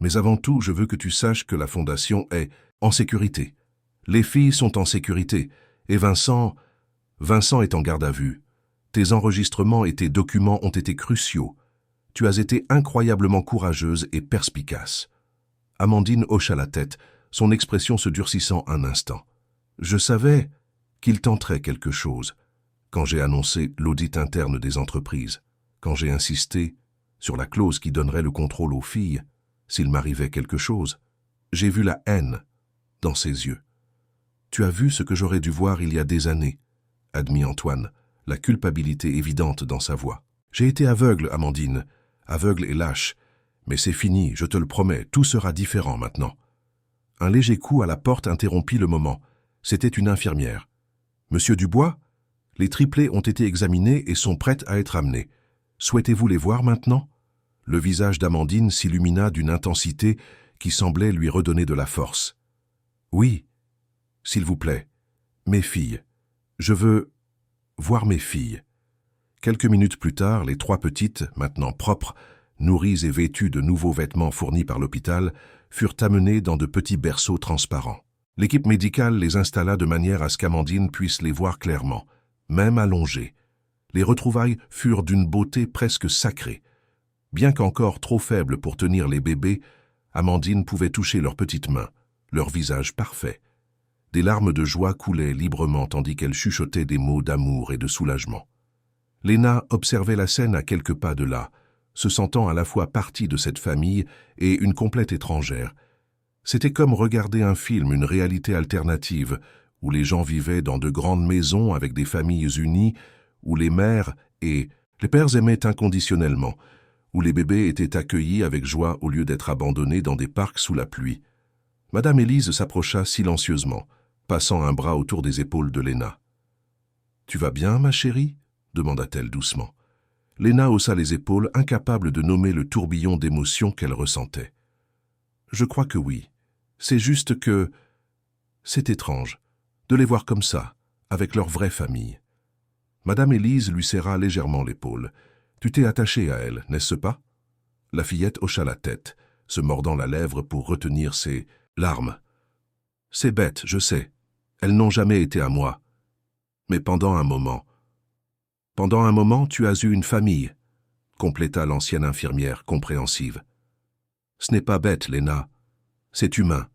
mais avant tout, je veux que tu saches que la Fondation est en sécurité. Les filles sont en sécurité, et Vincent est en garde à vue. Tes enregistrements et tes documents ont été cruciaux. Tu as été incroyablement courageuse et perspicace. » Amandine hocha la tête, son expression se durcissant un instant. « Je savais qu'il tenterait quelque chose. Quand j'ai annoncé l'audit interne des entreprises, quand j'ai insisté sur la clause qui donnerait le contrôle aux filles, s'il m'arrivait quelque chose, j'ai vu la haine dans ses yeux. Tu as vu ce que j'aurais dû voir il y a des années, admit Antoine, la culpabilité évidente dans sa voix. J'ai été aveugle, Amandine, aveugle et lâche, mais c'est fini, je te le promets, tout sera différent maintenant. Un léger coup à la porte interrompit le moment. C'était une infirmière. Monsieur Dubois ? Les triplés ont été examinés et sont prêts à être amenés. Souhaitez-vous les voir maintenant ? Le visage d'Amandine s'illumina d'une intensité qui semblait lui redonner de la force. Oui, s'il vous plaît, mes filles. Je veux voir mes filles. Quelques minutes plus tard, les 3 petites, maintenant propres, nourries et vêtues de nouveaux vêtements fournis par l'hôpital, furent amenées dans de petits berceaux transparents. L'équipe médicale les installa de manière à ce qu'Amandine puisse les voir clairement, même allongées. Les retrouvailles furent d'une beauté presque sacrée. Bien qu'encore trop faibles pour tenir les bébés, Amandine pouvait toucher leurs petites mains, leur visage parfait. Des larmes de joie coulaient librement tandis qu'elle chuchotait des mots d'amour et de soulagement. Léna observait la scène à quelques pas de là, se sentant à la fois partie de cette famille et une complète étrangère. C'était comme regarder un film, une réalité alternative, où les gens vivaient dans de grandes maisons avec des familles unies, où les mères et les pères aimaient inconditionnellement, où les bébés étaient accueillis avec joie au lieu d'être abandonnés dans des parcs sous la pluie. Madame Élise s'approcha silencieusement, passant un bras autour des épaules de Léna. « Tu vas bien, ma chérie ?» demanda-t-elle doucement. Léna haussa les épaules, incapable de nommer le tourbillon d'émotions qu'elle ressentait. « Je crois que oui. C'est juste que... c'est étrange de les voir comme ça, avec leur vraie famille. » Madame Élise lui serra légèrement l'épaule. « Tu t'es attachée à elle, n'est-ce pas ?» La fillette hocha la tête, se mordant la lèvre pour retenir ses Larmes. C'est bête, je sais. Elles n'ont jamais été à moi. Mais pendant un moment, tu as eu une famille, compléta l'ancienne infirmière compréhensive. Ce n'est pas bête, Léna. C'est humain.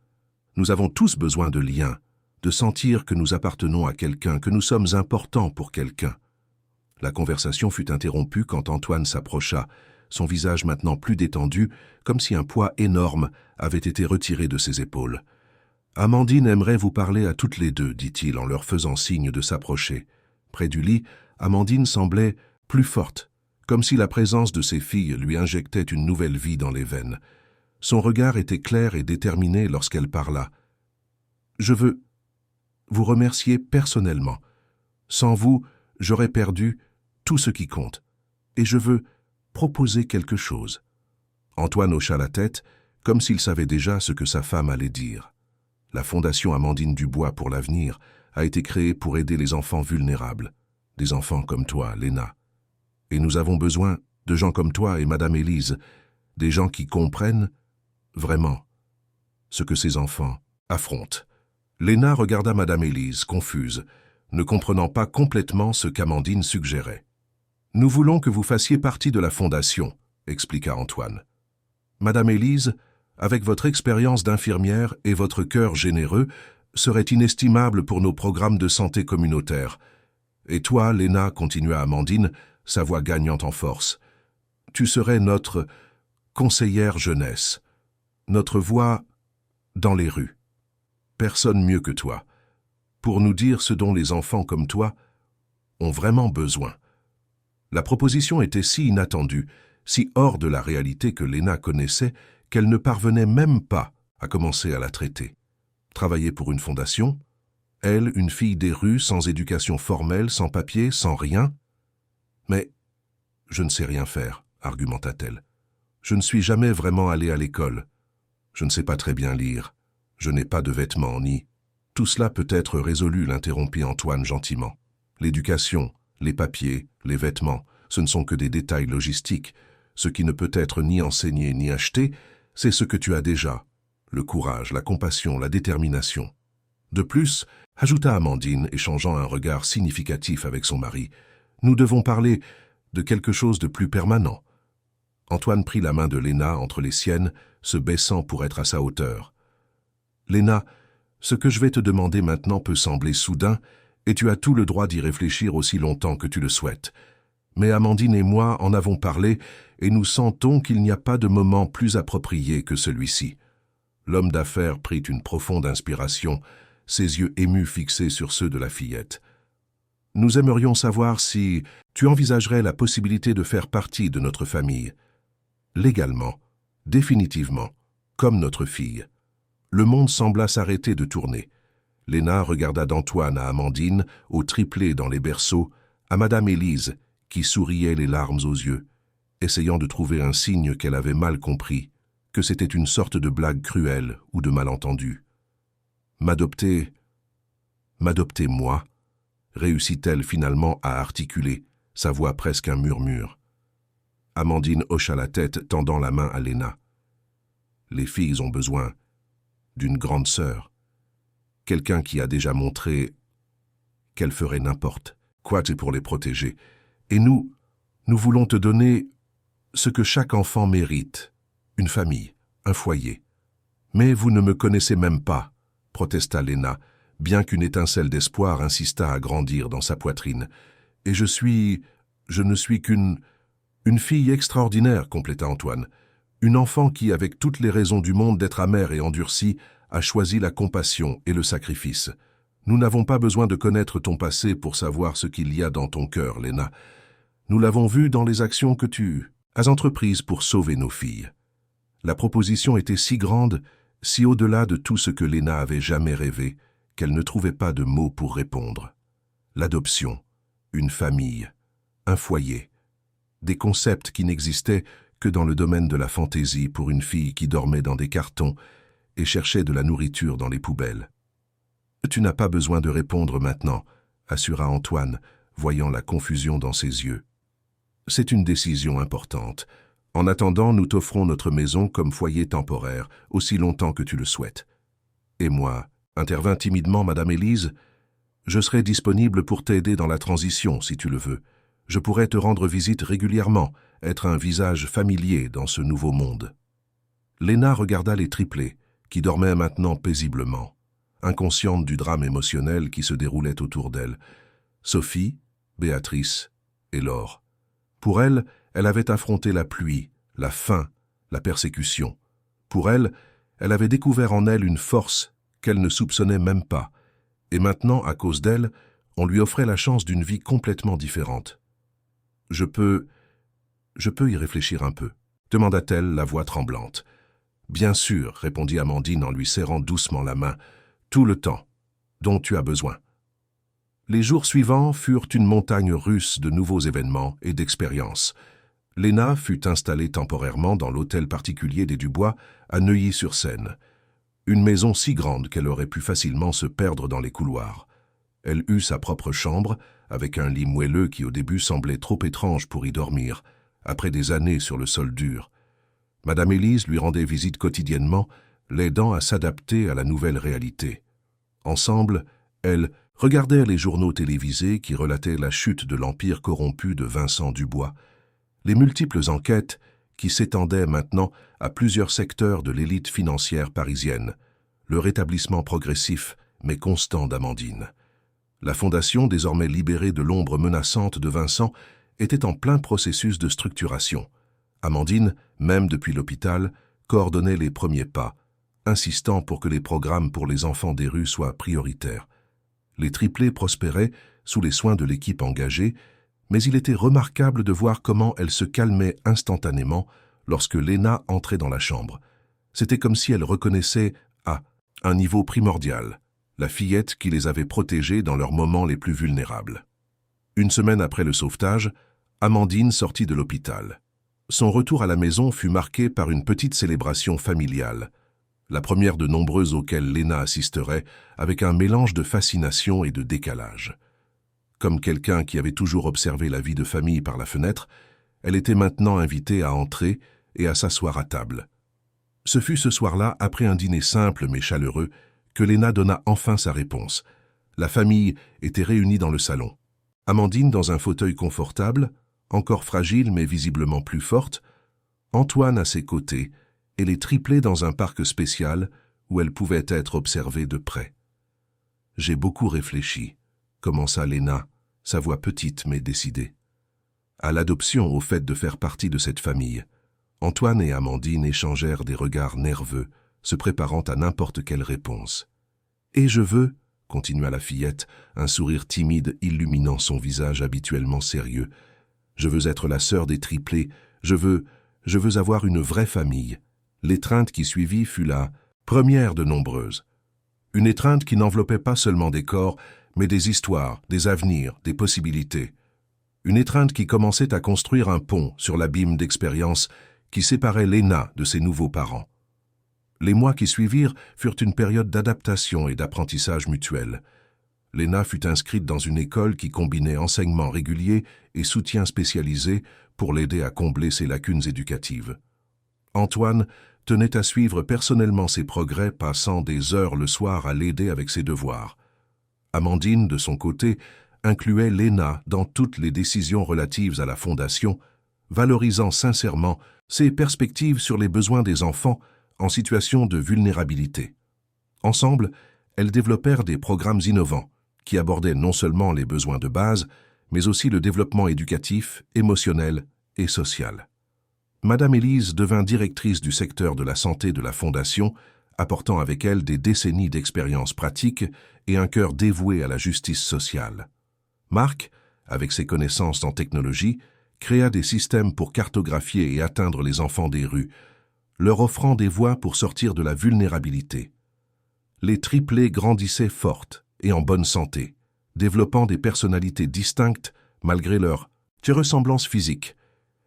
Nous avons tous besoin de liens, de sentir que nous appartenons à quelqu'un, que nous sommes importants pour quelqu'un. La conversation fut interrompue quand Antoine s'approcha, son visage maintenant plus détendu, comme si un poids énorme avait été retiré de ses épaules. « Amandine aimerait vous parler à toutes les deux, dit-il en leur faisant signe de s'approcher. Près du lit, Amandine semblait plus forte, comme si la présence de ses filles lui injectait une nouvelle vie dans les veines. Son regard était clair et déterminé lorsqu'elle parla. « Je veux vous remercier personnellement. Sans vous, j'aurais perdu tout ce qui compte. Et je veux proposer quelque chose. » Antoine hocha la tête, comme s'il savait déjà ce que sa femme allait dire. La Fondation Amandine Dubois pour l'avenir a été créée pour aider les enfants vulnérables, des enfants comme toi, Léna. Et nous avons besoin de gens comme toi et Madame Élise, des gens qui comprennent vraiment ce que ces enfants affrontent. Léna regarda Madame Élise, confuse, ne comprenant pas complètement ce qu'Amandine suggérait. « Nous voulons que vous fassiez partie de la Fondation, » expliqua Antoine. « Madame Élise, avec votre expérience d'infirmière et votre cœur généreux, serait inestimable pour nos programmes de santé communautaire. Et toi, Léna, continua Amandine, sa voix gagnante en force, tu serais notre conseillère jeunesse, notre voix dans les rues. Personne mieux que toi, pour nous dire ce dont les enfants comme toi ont vraiment besoin. » La proposition était si inattendue, si hors de la réalité que Léna connaissait, qu'elle ne parvenait même pas à commencer à la traiter. Travailler pour une fondation, elle, une fille des rues, sans éducation formelle, sans papier, sans rien. « Mais je ne sais rien faire, » argumenta-t-elle. « Je ne suis jamais vraiment allée à l'école. Je ne sais pas très bien lire. Je n'ai pas de vêtements, ni... » « Tout cela peut être résolu, » l'interrompit Antoine gentiment. « L'éducation, les papiers, les vêtements, ce ne sont que des détails logistiques. Ce qui ne peut être ni enseigné ni acheté, c'est ce que tu as déjà. Le courage, la compassion, la détermination. De plus, ajouta Amandine, échangeant un regard significatif avec son mari, nous devons parler de quelque chose de plus permanent. » Antoine prit la main de Léna entre les siennes, se baissant pour être à sa hauteur. « Léna, ce que je vais te demander maintenant peut sembler soudain, et tu as tout le droit d'y réfléchir aussi longtemps que tu le souhaites. Mais Amandine et moi en avons parlé, et nous sentons qu'il n'y a pas de moment plus approprié que celui-ci. » L'homme d'affaires prit une profonde inspiration, ses yeux émus fixés sur ceux de la fillette. « Nous aimerions savoir si tu envisagerais la possibilité de faire partie de notre famille. Légalement, définitivement, comme notre fille. » Le monde sembla s'arrêter de tourner. Léna regarda d'Antoine à Amandine, au triplé dans les berceaux, à Madame Élise, qui souriait les larmes aux yeux, essayant de trouver un signe qu'elle avait mal compris, que c'était une sorte de blague cruelle ou de malentendu. « M'adopter moi ?» réussit-elle finalement à articuler, sa voix presque un murmure. Amandine hocha la tête, tendant la main à Léna. « Les filles ont besoin d'une grande sœur, quelqu'un qui a déjà montré qu'elle ferait n'importe quoi pour les protéger. Et nous voulons te donner ce que chaque enfant mérite, une famille, un foyer. Mais vous ne me connaissez même pas, protesta Léna, bien qu'une étincelle d'espoir insistât à grandir dans sa poitrine. Et je ne suis qu'une fille extraordinaire, compléta Antoine. Une enfant qui, avec toutes les raisons du monde d'être amère et endurcie, a choisi la compassion et le sacrifice. Nous n'avons pas besoin de connaître ton passé pour savoir ce qu'il y a dans ton cœur, Léna. Nous l'avons vu dans les actions que tu as entreprises pour sauver nos filles. » La proposition était si grande, si au-delà de tout ce que Léna avait jamais rêvé, qu'elle ne trouvait pas de mots pour répondre. L'adoption, une famille, un foyer, des concepts qui n'existaient que dans le domaine de la fantaisie pour une fille qui dormait dans des cartons et cherchait de la nourriture dans les poubelles. « Tu n'as pas besoin de répondre maintenant, » assura Antoine, voyant la confusion dans ses yeux. « C'est une décision importante. En attendant, nous t'offrons notre maison comme foyer temporaire, aussi longtemps que tu le souhaites. Et moi, intervint timidement Madame Élise, je serai disponible pour t'aider dans la transition, si tu le veux. Je pourrai te rendre visite régulièrement, être un visage familier dans ce nouveau monde. Léna regarda les triplés, qui dormaient maintenant paisiblement, inconsciente du drame émotionnel qui se déroulait autour d'elle. Sophie, Béatrice et Laure. Pour elle, elle avait affronté la pluie, la faim, la persécution. Pour elle avait découvert en elle une force qu'elle ne soupçonnait même pas, et maintenant, à cause d'elle, on lui offrait la chance d'une vie complètement différente. « Je peux y réfléchir un peu », demanda-t-elle, la voix tremblante. « Bien sûr, » répondit Amandine en lui serrant doucement la main, « tout le temps dont tu as besoin. » Les jours suivants furent une montagne russe de nouveaux événements et d'expériences. Léna fut installée temporairement dans l'hôtel particulier des Dubois à Neuilly-sur-Seine. Une maison si grande qu'elle aurait pu facilement se perdre dans les couloirs. Elle eut sa propre chambre, avec un lit moelleux qui au début semblait trop étrange pour y dormir, après des années sur le sol dur. Madame Élise lui rendait visite quotidiennement, l'aidant à s'adapter à la nouvelle réalité. Ensemble, elles regardèrent les journaux télévisés qui relataient la chute de l'empire corrompu de Vincent Dubois, les multiples enquêtes qui s'étendaient maintenant à plusieurs secteurs de l'élite financière parisienne, le rétablissement progressif mais constant d'Amandine. La fondation, désormais libérée de l'ombre menaçante de Vincent, était en plein processus de structuration. Amandine, même depuis l'hôpital, coordonnait les premiers pas, insistant pour que les programmes pour les enfants des rues soient prioritaires. Les triplés prospéraient sous les soins de l'équipe engagée, mais il était remarquable de voir comment elle se calmait instantanément lorsque Léna entrait dans la chambre. C'était comme si elle reconnaissait, à un niveau primordial, la fillette qui les avait protégés dans leurs moments les plus vulnérables. Une semaine après le sauvetage, Amandine sortit de l'hôpital. Son retour à la maison fut marqué par une petite célébration familiale, la première de nombreuses auxquelles Léna assisterait avec un mélange de fascination et de décalage. Comme quelqu'un qui avait toujours observé la vie de famille par la fenêtre, elle était maintenant invitée à entrer et à s'asseoir à table. Ce fut ce soir-là, après un dîner simple mais chaleureux, que Léna donna enfin sa réponse. La famille était réunie dans le salon. Amandine dans un fauteuil confortable, encore fragile mais visiblement plus forte, Antoine à ses côtés, et les triplés dans un parc spécial où elle pouvait être observée de près. « J'ai beaucoup réfléchi », commença Léna, sa voix petite mais décidée. À l'adoption, au fait de faire partie de cette famille, Antoine et Amandine échangèrent des regards nerveux, se préparant à n'importe quelle réponse. « Et je veux, » continua la fillette, un sourire timide illuminant son visage habituellement sérieux, « je veux être la sœur des triplés, je veux avoir une vraie famille. » L'étreinte qui suivit fut la première de nombreuses. Une étreinte qui n'enveloppait pas seulement des corps, mais des histoires, des avenirs, des possibilités. Une étreinte qui commençait à construire un pont sur l'abîme d'expérience qui séparait Léna de ses nouveaux parents. Les mois qui suivirent furent une période d'adaptation et d'apprentissage mutuel. Léna fut inscrite dans une école qui combinait enseignement régulier et soutien spécialisé pour l'aider à combler ses lacunes éducatives. Antoine tenait à suivre personnellement ses progrès, passant des heures le soir à l'aider avec ses devoirs. Amandine, de son côté, incluait Léna dans toutes les décisions relatives à la fondation, valorisant sincèrement ses perspectives sur les besoins des enfants en situation de vulnérabilité. Ensemble, elles développèrent des programmes innovants qui abordaient non seulement les besoins de base, mais aussi le développement éducatif, émotionnel et social. Madame Élise devint directrice du secteur de la santé de la Fondation, apportant avec elle des décennies d'expérience pratique et un cœur dévoué à la justice sociale. Marc, avec ses connaissances en technologie, créa des systèmes pour cartographier et atteindre les enfants des rues, leur offrant des voies pour sortir de la vulnérabilité. Les triplés grandissaient fortes et en bonne santé, développant des personnalités distinctes malgré leur ressemblance physique,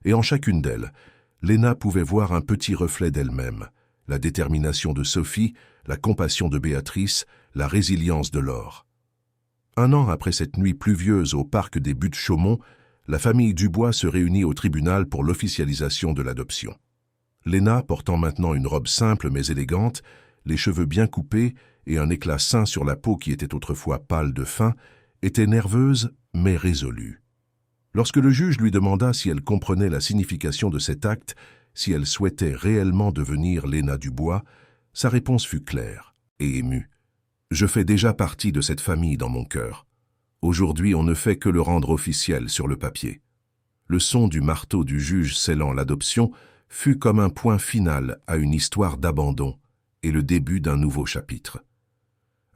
et en chacune d'elles, Léna pouvait voir un petit reflet d'elle-même, la détermination de Sophie, la compassion de Béatrice, la résilience de Laure. Un an après cette nuit pluvieuse au parc des Buttes-Chaumont, la famille Dubois se réunit au tribunal pour l'officialisation de l'adoption. Léna, portant maintenant une robe simple mais élégante, les cheveux bien coupés et un éclat sain sur la peau qui était autrefois pâle de faim, était nerveuse mais résolue. Lorsque le juge lui demanda si elle comprenait la signification de cet acte, si elle souhaitait réellement devenir Léna Dubois, sa réponse fut claire et émue. « Je fais déjà partie de cette famille dans mon cœur. Aujourd'hui, on ne fait que le rendre officiel sur le papier. » Le son du marteau du juge scellant l'adoption fut comme un point final à une histoire d'abandon et le début d'un nouveau chapitre.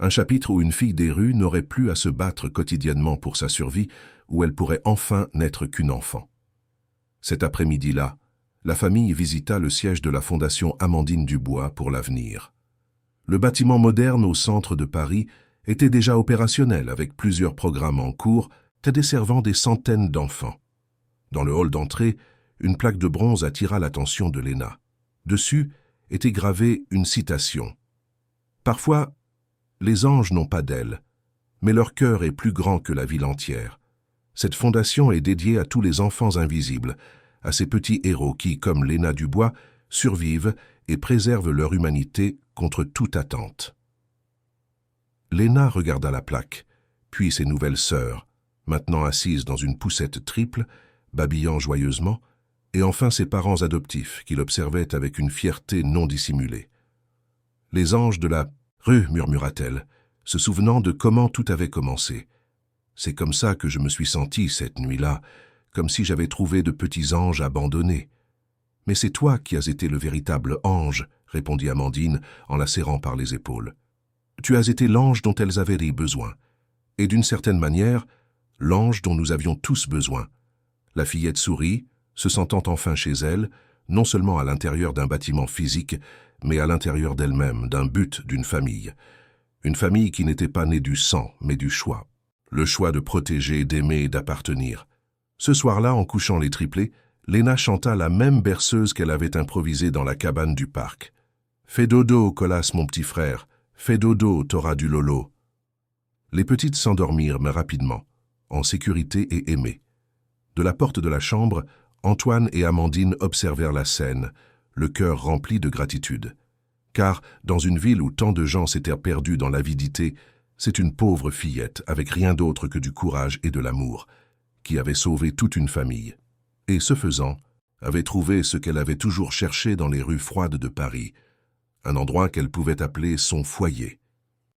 Un chapitre où une fille des rues n'aurait plus à se battre quotidiennement pour sa survie, où elle pourrait enfin n'être qu'une enfant. Cet après-midi-là, la famille visita le siège de la Fondation Amandine Dubois pour l'avenir. Le bâtiment moderne au centre de Paris était déjà opérationnel avec plusieurs programmes en cours desservant des centaines d'enfants. Dans le hall d'entrée, une plaque de bronze attira l'attention de Léna. Dessus était gravée une citation. « Parfois, les anges n'ont pas d'ailes, mais leur cœur est plus grand que la ville entière. Cette fondation est dédiée à tous les enfants invisibles, à ces petits héros qui, comme Léna Dubois, survivent et préservent leur humanité contre toute attente. » Léna regarda la plaque, puis ses nouvelles sœurs, maintenant assises dans une poussette triple, babillant joyeusement, et enfin ses parents adoptifs qui l'observaient avec une fierté non dissimulée. « Les anges de la rue, murmura-t-elle, se souvenant de comment tout avait commencé. C'est comme ça que je me suis sentie cette nuit-là, comme si j'avais trouvé de petits anges abandonnés. Mais c'est toi qui as été le véritable ange, répondit Amandine en la serrant par les épaules. Tu as été l'ange dont elles avaient besoin, et d'une certaine manière, l'ange dont nous avions tous besoin. La fillette sourit, se sentant enfin chez elle, non seulement à l'intérieur d'un bâtiment physique, mais à l'intérieur d'elle-même, d'un but, d'une famille. Une famille qui n'était pas née du sang, mais du choix. Le choix de protéger, d'aimer et d'appartenir. Ce soir-là, en couchant les triplés, Léna chanta la même berceuse qu'elle avait improvisée dans la cabane du parc. « Fais dodo, Colas, mon petit frère. Fais dodo, t'auras du lolo. » Les petites s'endormirent, mais rapidement, en sécurité et aimées. De la porte de la chambre, Antoine et Amandine observèrent la scène, le cœur rempli de gratitude. Car, dans une ville où tant de gens s'étaient perdus dans l'avidité, c'est une pauvre fillette, avec rien d'autre que du courage et de l'amour, qui avait sauvé toute une famille, et ce faisant, avait trouvé ce qu'elle avait toujours cherché dans les rues froides de Paris, un endroit qu'elle pouvait appeler son foyer.